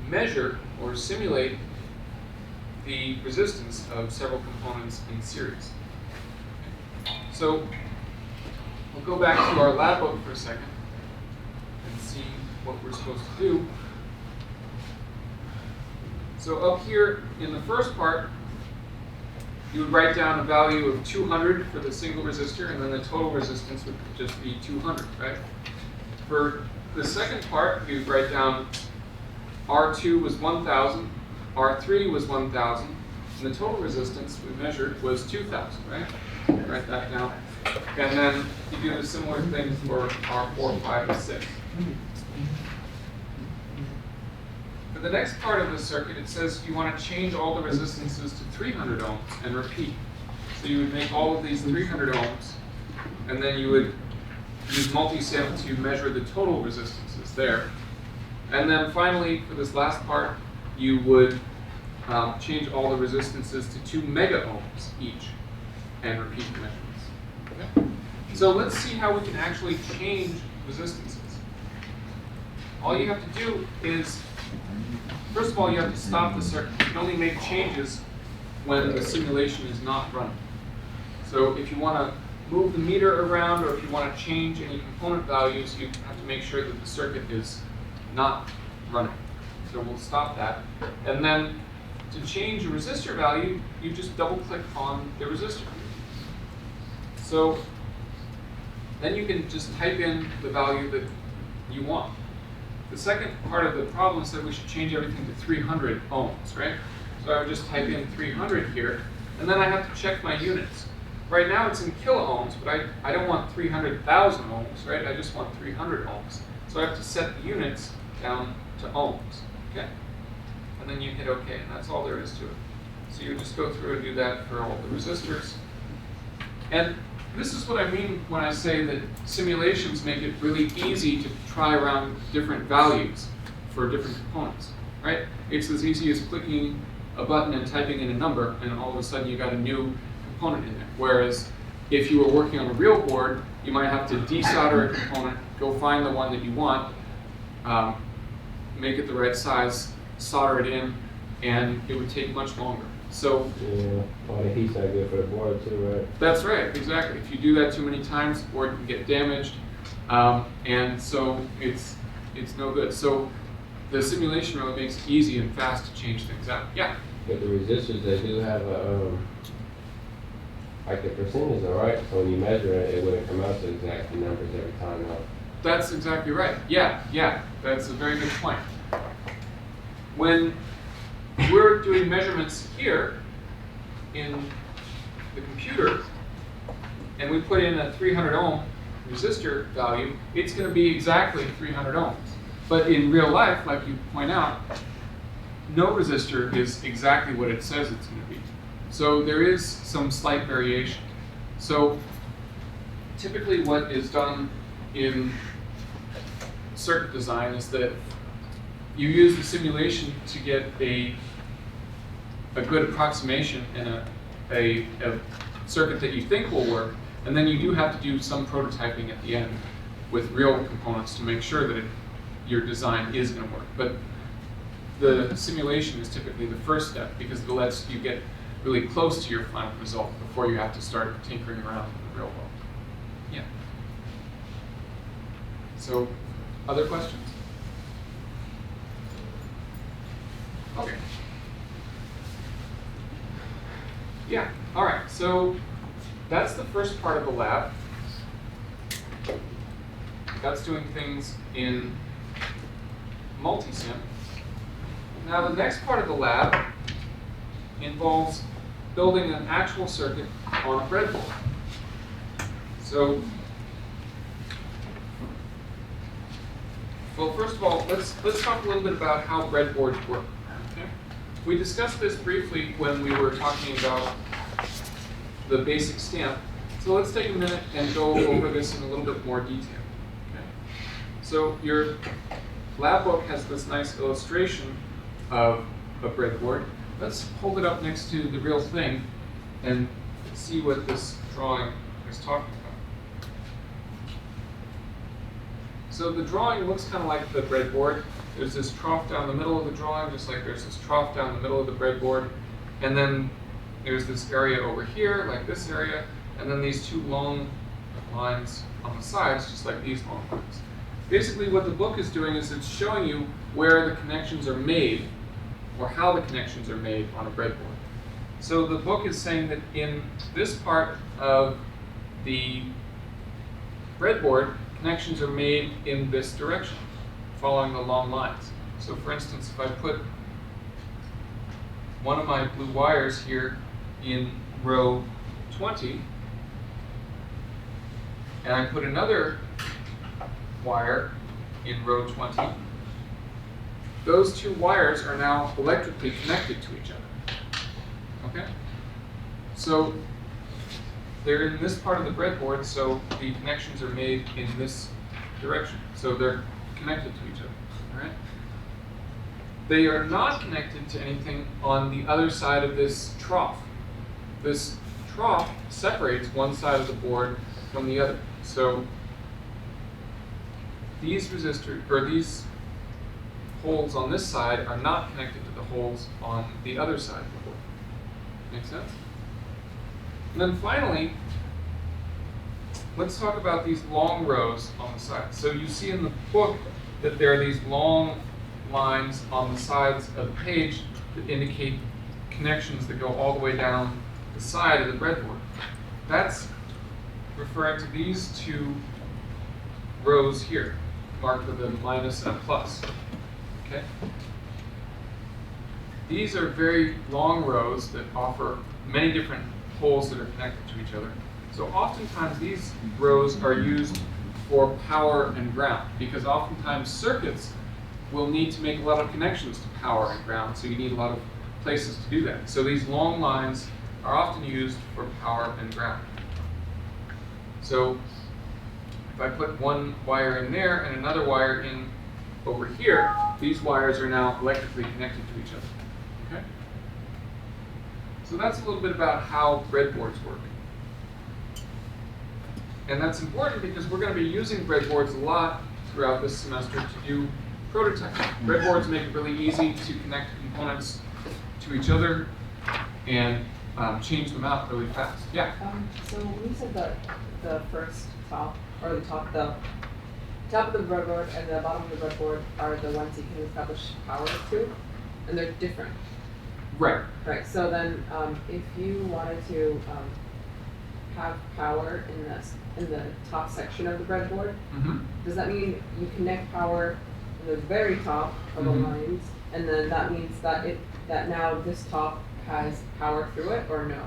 measure or simulate the resistance of several components in series. Okay. So we'll go back to our lab book for a second and see what we're supposed to do. So up here in the first part, you would write down a value of 200 for the single resistor, and then the total resistance would just be 200, right? For the second part, you would write down R2 was 1,000, R3 was 1,000, and the total resistance we measured was 2,000, right? Write that down. And then you do the similar thing for R4, 5, and 6. For the next part of the circuit, it says you want to change all the resistances to 300 ohms and repeat. So you would make all of these 300 ohms, and then you would use Multisim to measure the total resistances there. And then finally, for this last part, you would change all the resistances to 2 mega ohms each and repeat the measurements. Okay? So let's see how we can actually change resistances. All you have to do is, first of all, you have to stop the circuit. You can only make changes when the simulation is not running. So if you want to move the meter around or if you want to change any component values, you have to make sure that the circuit is not running. So we'll stop that. And then to change a resistor value, you just double click on the resistor. So then you can just type in the value that you want. The second part of the problem said we should change everything to 300 ohms, right? So I would just type in 300 here, and then I have to check my units. Right now it's in kilo ohms, but I don't want 300,000 ohms, right? I just want 300 ohms. So I have to set the units down to ohms, okay? And then you hit OK, and that's all there is to it. So you just go through and do that for all the resistors. And this is what I mean when I say that simulations make it really easy to try around different values for different components, right? It's as easy as clicking a button and typing in a number, and all of a sudden you got a new component in there. Whereas if you were working on a real board, you might have to desolder a component, go find the one that you want, make it the right size, solder it in, and it would take much longer. So Yeah, all the heat's not good for the board too, right? that's right, exactly. If you do that too many times, the board can get damaged, and so it's no good. So the simulation really makes it easy and fast to change things out. Yeah. But the resistors, they do have a like the percentage, all right? So when you measure it, it wouldn't come out to exact numbers every time. No. That's exactly right. Yeah, that's a very good point. When we're doing measurements here in the computer, and we put in a 300 ohm resistor value, it's going to be exactly 300 ohms. But in real life, like you point out, no resistor is exactly what it says it's going to be. So there is some slight variation. So typically what is done in circuit design is that you use the simulation to get a good approximation and a circuit that you think will work, and then you do have to do some prototyping at the end with real components to make sure that your design is going to work. But the simulation is typically the first step because it lets you get really close to your final result before you have to start tinkering around in the real world. Yeah. So, other questions? Okay. Yeah, all right, so that's the first part of the lab. That's doing things in Multisim. Now the next part of the lab involves building an actual circuit on a breadboard. So, well, first of all, let's talk a little bit about how breadboards work. Okay? We discussed this briefly when we were talking about the basic stamp. So let's take a minute and go over this in a little bit more detail. Okay? So your lab book has this nice illustration of a breadboard. Let's hold it up next to the real thing and see what this drawing is talking about. So the drawing looks kind of like the breadboard. There's this trough down the middle of the drawing, just like there's this trough down the middle of the breadboard. And then there's this area over here, like this area, and then these two long lines on the sides, just like these long lines. Basically what the book is doing is it's showing you where the connections are made, or how the connections are made on a breadboard. So the book is saying that in this part of the breadboard, connections are made in this direction, following the long lines. So for instance, if I put one of my blue wires here in row 20, and I put another wire in row 20, those two wires are now electrically connected to each other. Okay? So they're in this part of the breadboard, so the connections are made in this direction. So they're connected to each other. All right? They are not connected to anything on the other side of this trough. This trough separates one side of the board from the other. So these resistors, or these holes on this side, are not connected to the holes on the other side of the board. Make sense? And then finally, let's talk about these long rows on the side. So you see in the book that there are these long lines on the sides of the page that indicate connections that go all the way down the side of the breadboard. That's referring to these two rows here, marked with a minus and a plus. Okay? These are very long rows that offer many different holes that are connected to each other. So oftentimes these rows are used for power and ground, because oftentimes circuits will need to make a lot of connections to power and ground, so you need a lot of places to do that. So these long lines are often used for power and ground. So if I put one wire in there and another wire in over here, these wires are now electrically connected to each other. Okay? So that's a little bit about how breadboards work. And that's important because we're going to be using breadboards a lot throughout this semester to do prototyping. Breadboards make it really easy to connect components to each other and change them out really fast. Yeah? So when you said that the first top, or the top of the breadboard and the bottom of the breadboard are the ones you can establish power to, and they're different. Right. Right, so then if you wanted to have power in the top section of the breadboard, Mm-hmm. does that mean you connect power in the very top of the Mhm. lines, and then that means that that now this top has power through it, or no?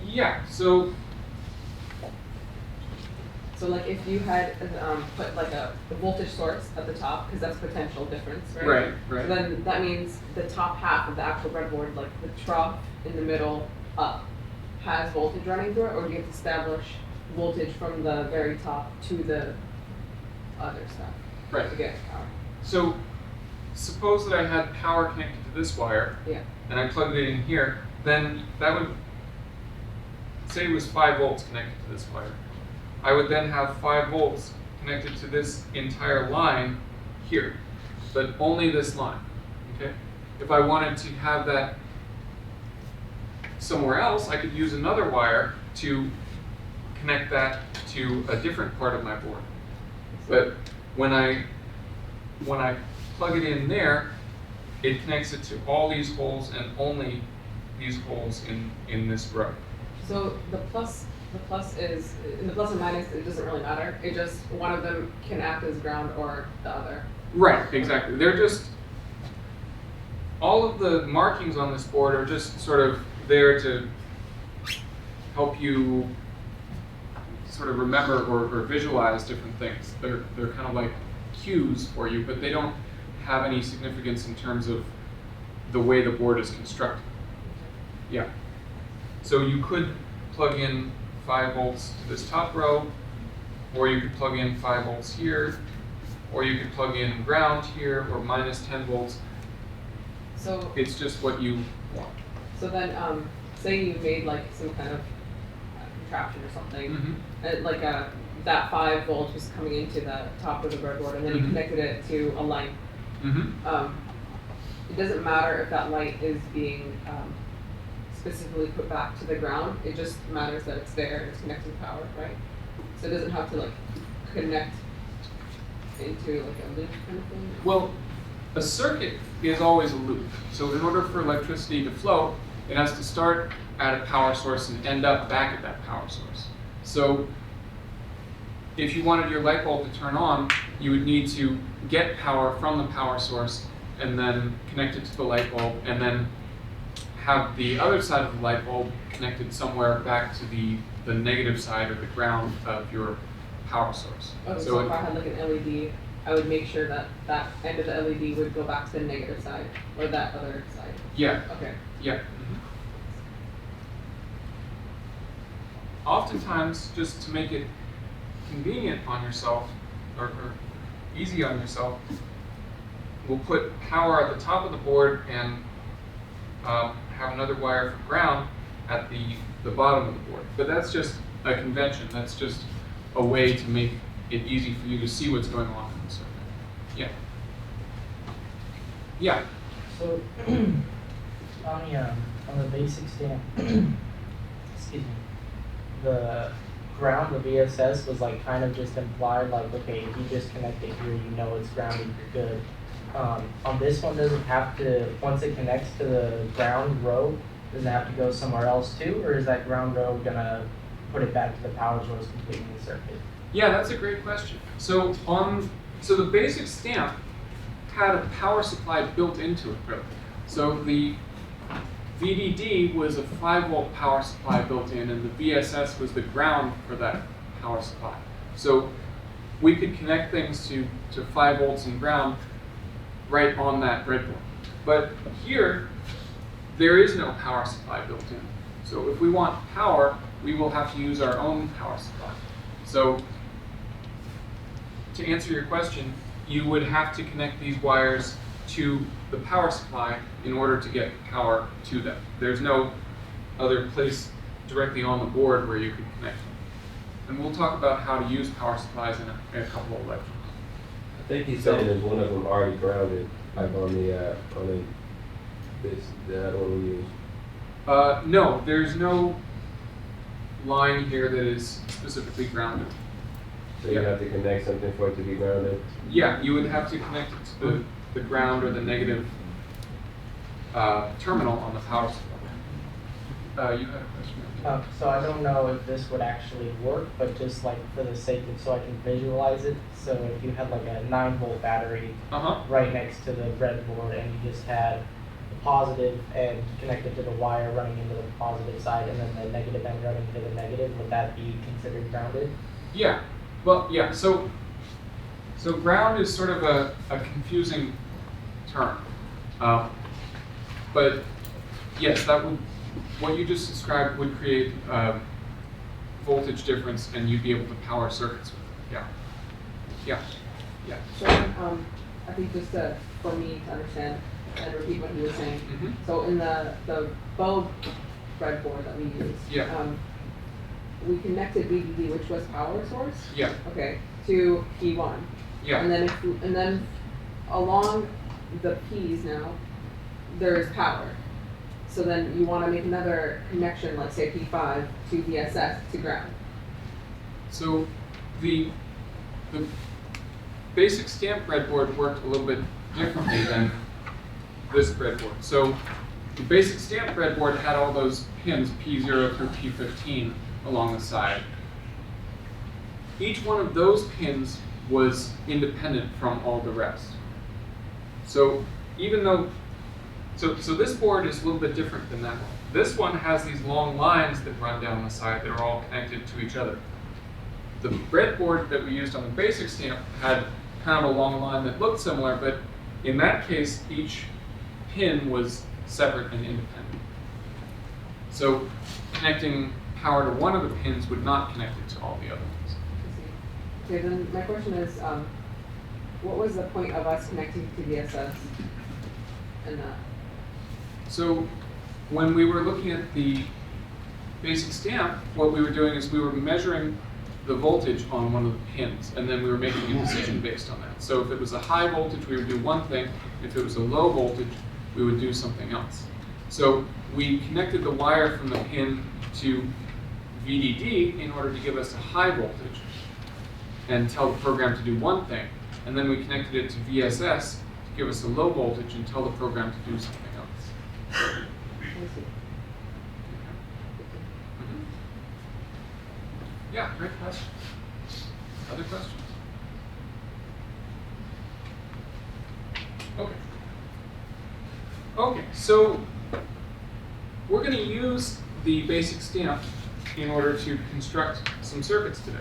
Yeah, so So like if you had put like a voltage source at the top, because that's potential difference, right? right. Then that means the top half of the actual breadboard, like the trough in the middle up, has voltage running through it, or do you have to establish voltage from the very top to the other stuff Right. to get power? So suppose that I had power connected to this wire Yeah. and I plugged it in here, then that would say it was 5 volts connected to this wire. I would then have 5 volts connected to this entire line here, but only this line. Okay? If I wanted to have that somewhere else, I could use another wire to connect that to a different part of my board. But when I plug it in there, it connects it to all these holes and only these holes in this row. So the plus is, in the plus and minus, it doesn't really matter. It just, one of them can act as ground or the other. Right, exactly. They're just, all of the markings on this board are just sort of there to help you sort of remember or visualize different things. They're kind of like cues for you, but they don't have any significance in terms of the way the board is constructed. Yeah. So you could plug in 5 volts to this top row, or you could plug in 5 volts here, or you could plug in ground here, or minus 10 volts. So It's just what you want. So then, say you made like some kind of contraption or something, Mm-hmm. like that 5 volts was coming into the top of the breadboard, and then you Mhm. connected it to a light. Mm-hmm. It doesn't matter if that light is being specifically put back to the ground. It just matters that it's there and it's connected to power, right? So it doesn't have to like connect into like a loop kind of thing. Well, a circuit is always a loop. So in order for electricity to flow, it has to start at a power source and end up back at that power source. So if you wanted your light bulb to turn on, you would need to get power from the power source and then connect it to the light bulb, and then have the other side of the light bulb connected somewhere back to the the negative side or the ground of your power source. Okay, So so it- if I had like an LED, I would make sure that that end of the LED would go back to the negative side, or that other side. yeah, Okay. yeah. Oftentimes, just to make it convenient on yourself, or easy on yourself, we'll put power at the top of the board and have another wire for ground at the bottom of the board. But that's just a convention. That's just a way to make it easy for you to see what's going on in the circuit. Yeah. Yeah. So on the basic stamp, excuse me, the ground, the VSS was like kind of just implied, like, okay, if you just connect it here, you know it's grounded, you're good. On this one, does it have to, once it connects to the ground row, does it have to go somewhere else too, or is that ground row gonna put it back to the power source completing the circuit? Yeah, that's a great question. So the basic stamp had a power supply built into it, really. So the VDD was a 5-volt power supply built in, and the VSS was the ground for that power supply. So we could connect things to 5 volts and ground right on that breadboard. But here, there is no power supply built in. So if we want power, we will have to use our own power supply. So to answer your question, you would have to connect these wires to the power supply in order to get power to them. There's no other place directly on the board where you could connect them. And we'll talk about how to use power supplies in a couple of lectures. I think he said there's one of them already grounded, like on the other one we use. No, there's no line here that is specifically grounded. So you have to connect something for it to be grounded. Yeah, you would have to connect it to the ground or the negative terminal on the power supply. You had a question. So I don't know if this would actually work, but just like for the sake of, so I can visualize it. So if you had like a 9-volt battery right next to the breadboard, and you just had the positive end connected to the wire running into the positive side, and then the negative end running into the negative, would that be considered grounded? Yeah. Well, yeah. So ground is sort of a confusing term, but yes, that would. What you just described would create voltage difference, and you'd be able to power circuits with it. Yeah. Yeah. Yeah. So I think just for me to understand and repeat what he was saying. Mhm. So in the bulb breadboard that we used, Yeah. we connected VDD, which was power source. Yeah. Okay, to P1. Yeah. And then along the P's now, there is power. So then you want to make another connection, let's say P5 to VSS to ground. So the basic stamp breadboard worked a little bit differently than this breadboard. So the basic stamp breadboard had all those pins P0 through P15 along the side. Each one of those pins was independent from all the rest. So even though So this board is a little bit different than that one. This one has these long lines that run down the side that are all connected to each other. The breadboard that we used on the basic stamp had kind of a long line that looked similar, but in that case, each pin was separate and independent. So connecting power to one of the pins would not connect it to all the other ones. Okay, then my question is, what was the point of us connecting to VSS and that? So when we were looking at the basic stamp, what we were doing is we were measuring the voltage on one of the pins, and then we were making a decision based on that. So if it was a high voltage, we would do one thing. If it was a low voltage, we would do something else. So we connected the wire from the pin to VDD in order to give us a high voltage and tell the program to do one thing. And then we connected it to VSS to give us a low voltage and tell the program to do something else. I see. Mhm. Yeah, great question. Other questions? Okay. Okay, so we're going to use the basic stamp in order to construct some circuits today.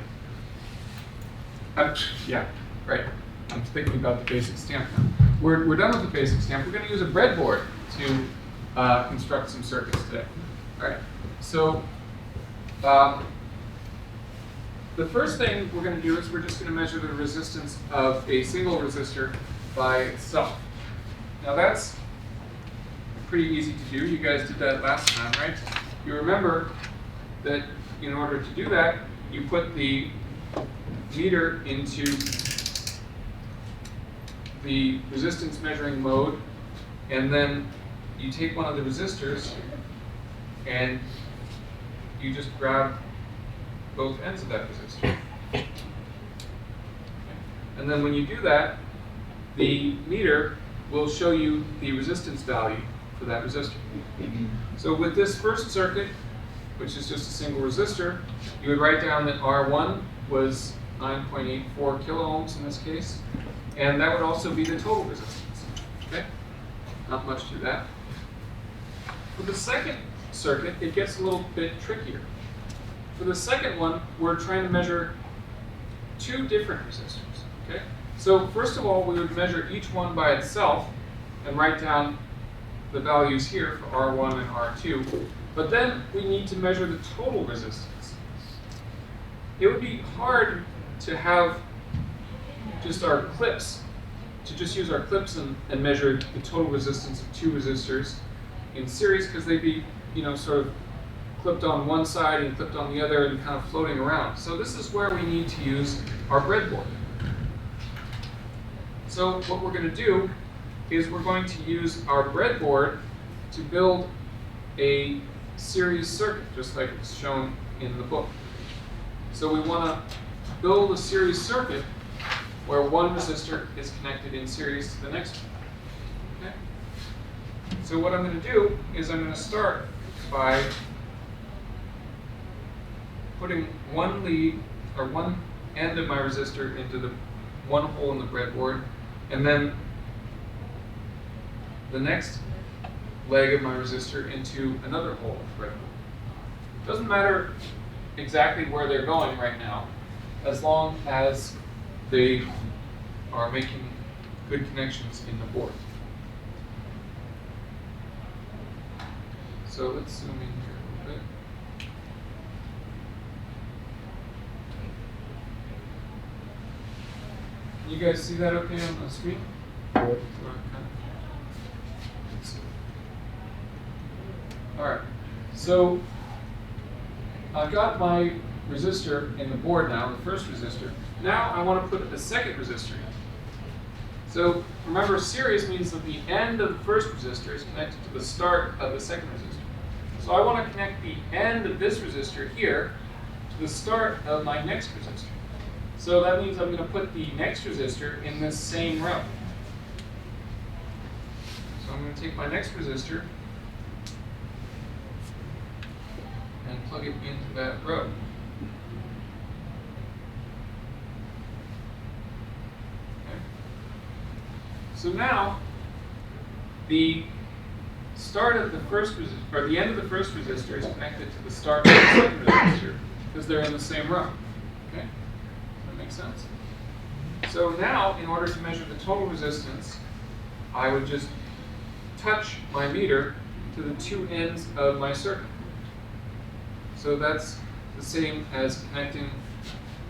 Yeah, right. I'm thinking about the basic stamp now. We're done with the basic stamp. We're going to use a breadboard to construct some circuits today. All right. So the first thing we're going to do is we're just going to measure the resistance of a single resistor by itself. Now that's pretty easy to do. You guys did that last time, right? You remember that in order to do that, you put the meter into the resistance measuring mode, and then you take one of the resistors and you just grab both ends of that resistor. Okay. And then when you do that, the meter will show you the resistance value for that resistor. So with this first circuit, which is just a single resistor, you would write down that R1 was 9.84 kilo ohms in this case, and that would also be the total resistance. Okay? Not much to that. For the second circuit, it gets a little bit trickier. For the second one, we're trying to measure two different resistors. Okay? So first of all, we would measure each one by itself and write down the values here for R1 and R2. But then we need to measure the total resistance. It would be hard to have just our clips, to just use our clips and measure the total resistance of two resistors in series, because they'd be, sort of clipped on one side and clipped on the other and kind of floating around. So this is where we need to use our breadboard. So what we're going to do is we're going to use our breadboard to build a series circuit, just like it's shown in the book. So we want to build a series circuit where one resistor is connected in series to the next one. Okay? So what I'm going to do is I'm going to start by putting one lead, or one end of my resistor into the one hole in the breadboard, and then the next leg of my resistor into another hole in the breadboard. Doesn't matter exactly where they're going right now, as long as they are making good connections in the board. So let's zoom in here a little bit. Can you guys see that okay on the screen? Alright, so I've got my resistor in the board now, the first resistor. Now I want to put a second resistor in. So remember, series means that the end of the first resistor is connected to the start of the second resistor. So I want to connect the end of this resistor here to the start of my next resistor. So that means I'm going to put the next resistor in this same row. So I'm going to take my next resistor and plug it into that row. Okay. So now the start of the first resistor, or the end of the first resistor, is connected to the start of the second resistor because they're in the same row. Okay, does that make sense? So now, in order to measure the total resistance, I would just touch my meter to the two ends of my circuit. So that's the same as connecting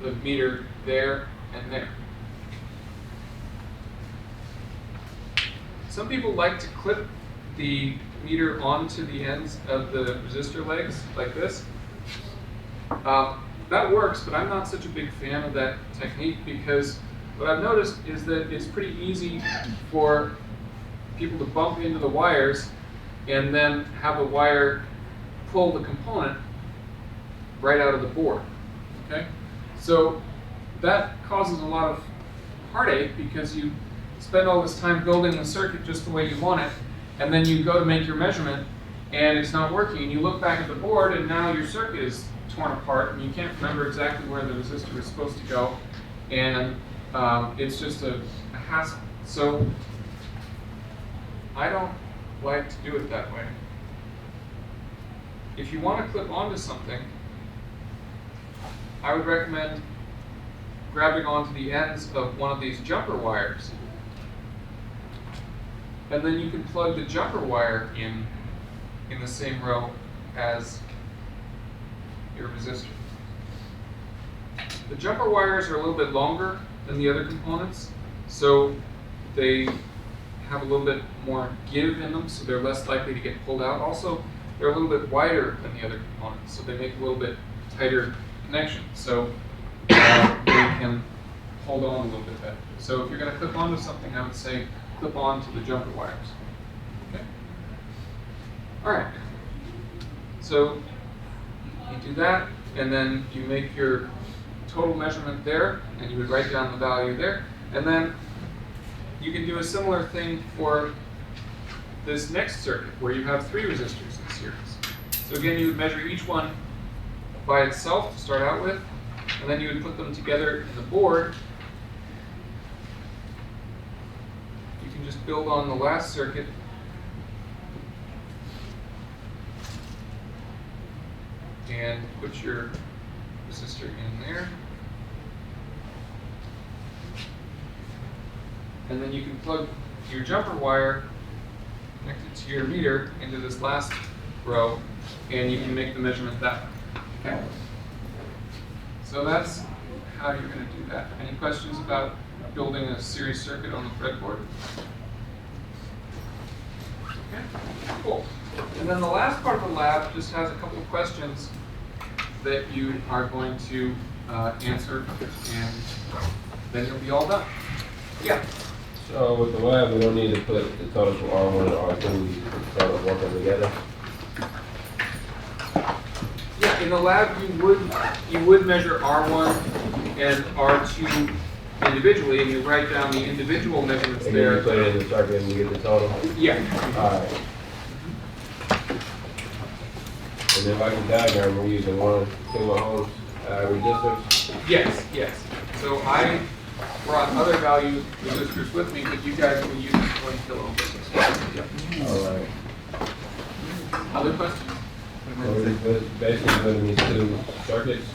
the meter there and there. Some people like to clip the meter onto the ends of the resistor legs like this. That works, but I'm not such a big fan of that technique because what I've noticed is that it's pretty easy for people to bump into the wires and then have the wire pull the component right out of the board. Okay? So that causes a lot of heartache because you spend all this time building the circuit just the way you want it, and then you go to make your measurement and it's not working, and you look back at the board and now your circuit is torn apart and you can't remember exactly where the resistor was supposed to go, and it's just a hassle. So I don't like to do it that way. If you want to clip onto something, I would recommend grabbing onto the ends of one of these jumper wires. And then you can plug the jumper wire in the same row as your resistor. The jumper wires are a little bit longer than the other components, so they have a little bit more give in them, so they're less likely to get pulled out. Also, they're a little bit wider than the other components, so they make a little bit tighter connection, so they can hold on a little bit better. So if you're going to clip onto something, I would say clip onto the jumper wires. Okay. All right. So you do that, and then you make your total measurement there, and you would write down the value there, and then you can do a similar thing for this next circuit where you have 3 resistors in series. So again, you would measure each one by itself to start out with, and then you would put them together in the board. You can just build on the last circuit. And put your resistor in there. And then you can plug your jumper wire connected to your meter into this last row, and you can make the measurement that way. Okay? So that's how you're going to do that. Any questions about building a series circuit on the breadboard? Okay, cool. And then the last part of the lab just has a couple of questions that you are going to answer, and then you'll be all done. Yeah? So with the lab, we don't need to put the total for R1 and R2, we just sort of work them together. Yeah, in the lab you would measure R1 and R2 individually, and you write down the individual measurements And then there. you put it in the circuit and you get the total. Yeah. Alright. And then like a diagram, we're using 1 kilo ohms resistors. Yes, yes. So I brought other value resistors with me, but you guys will use 1 kilo ohm resistors. Yep. Alright. Other questions? So we're basically putting these 2 circuits.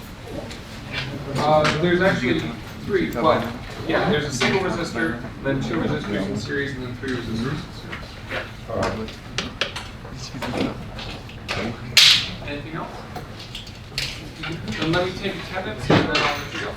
There's actually 3. Well, yeah, there's a single resistor, then 2 resistors in series, and then 3 resistors in series. Yeah. Alright. Anything else? Then let me take attendance, and then I'll let you go.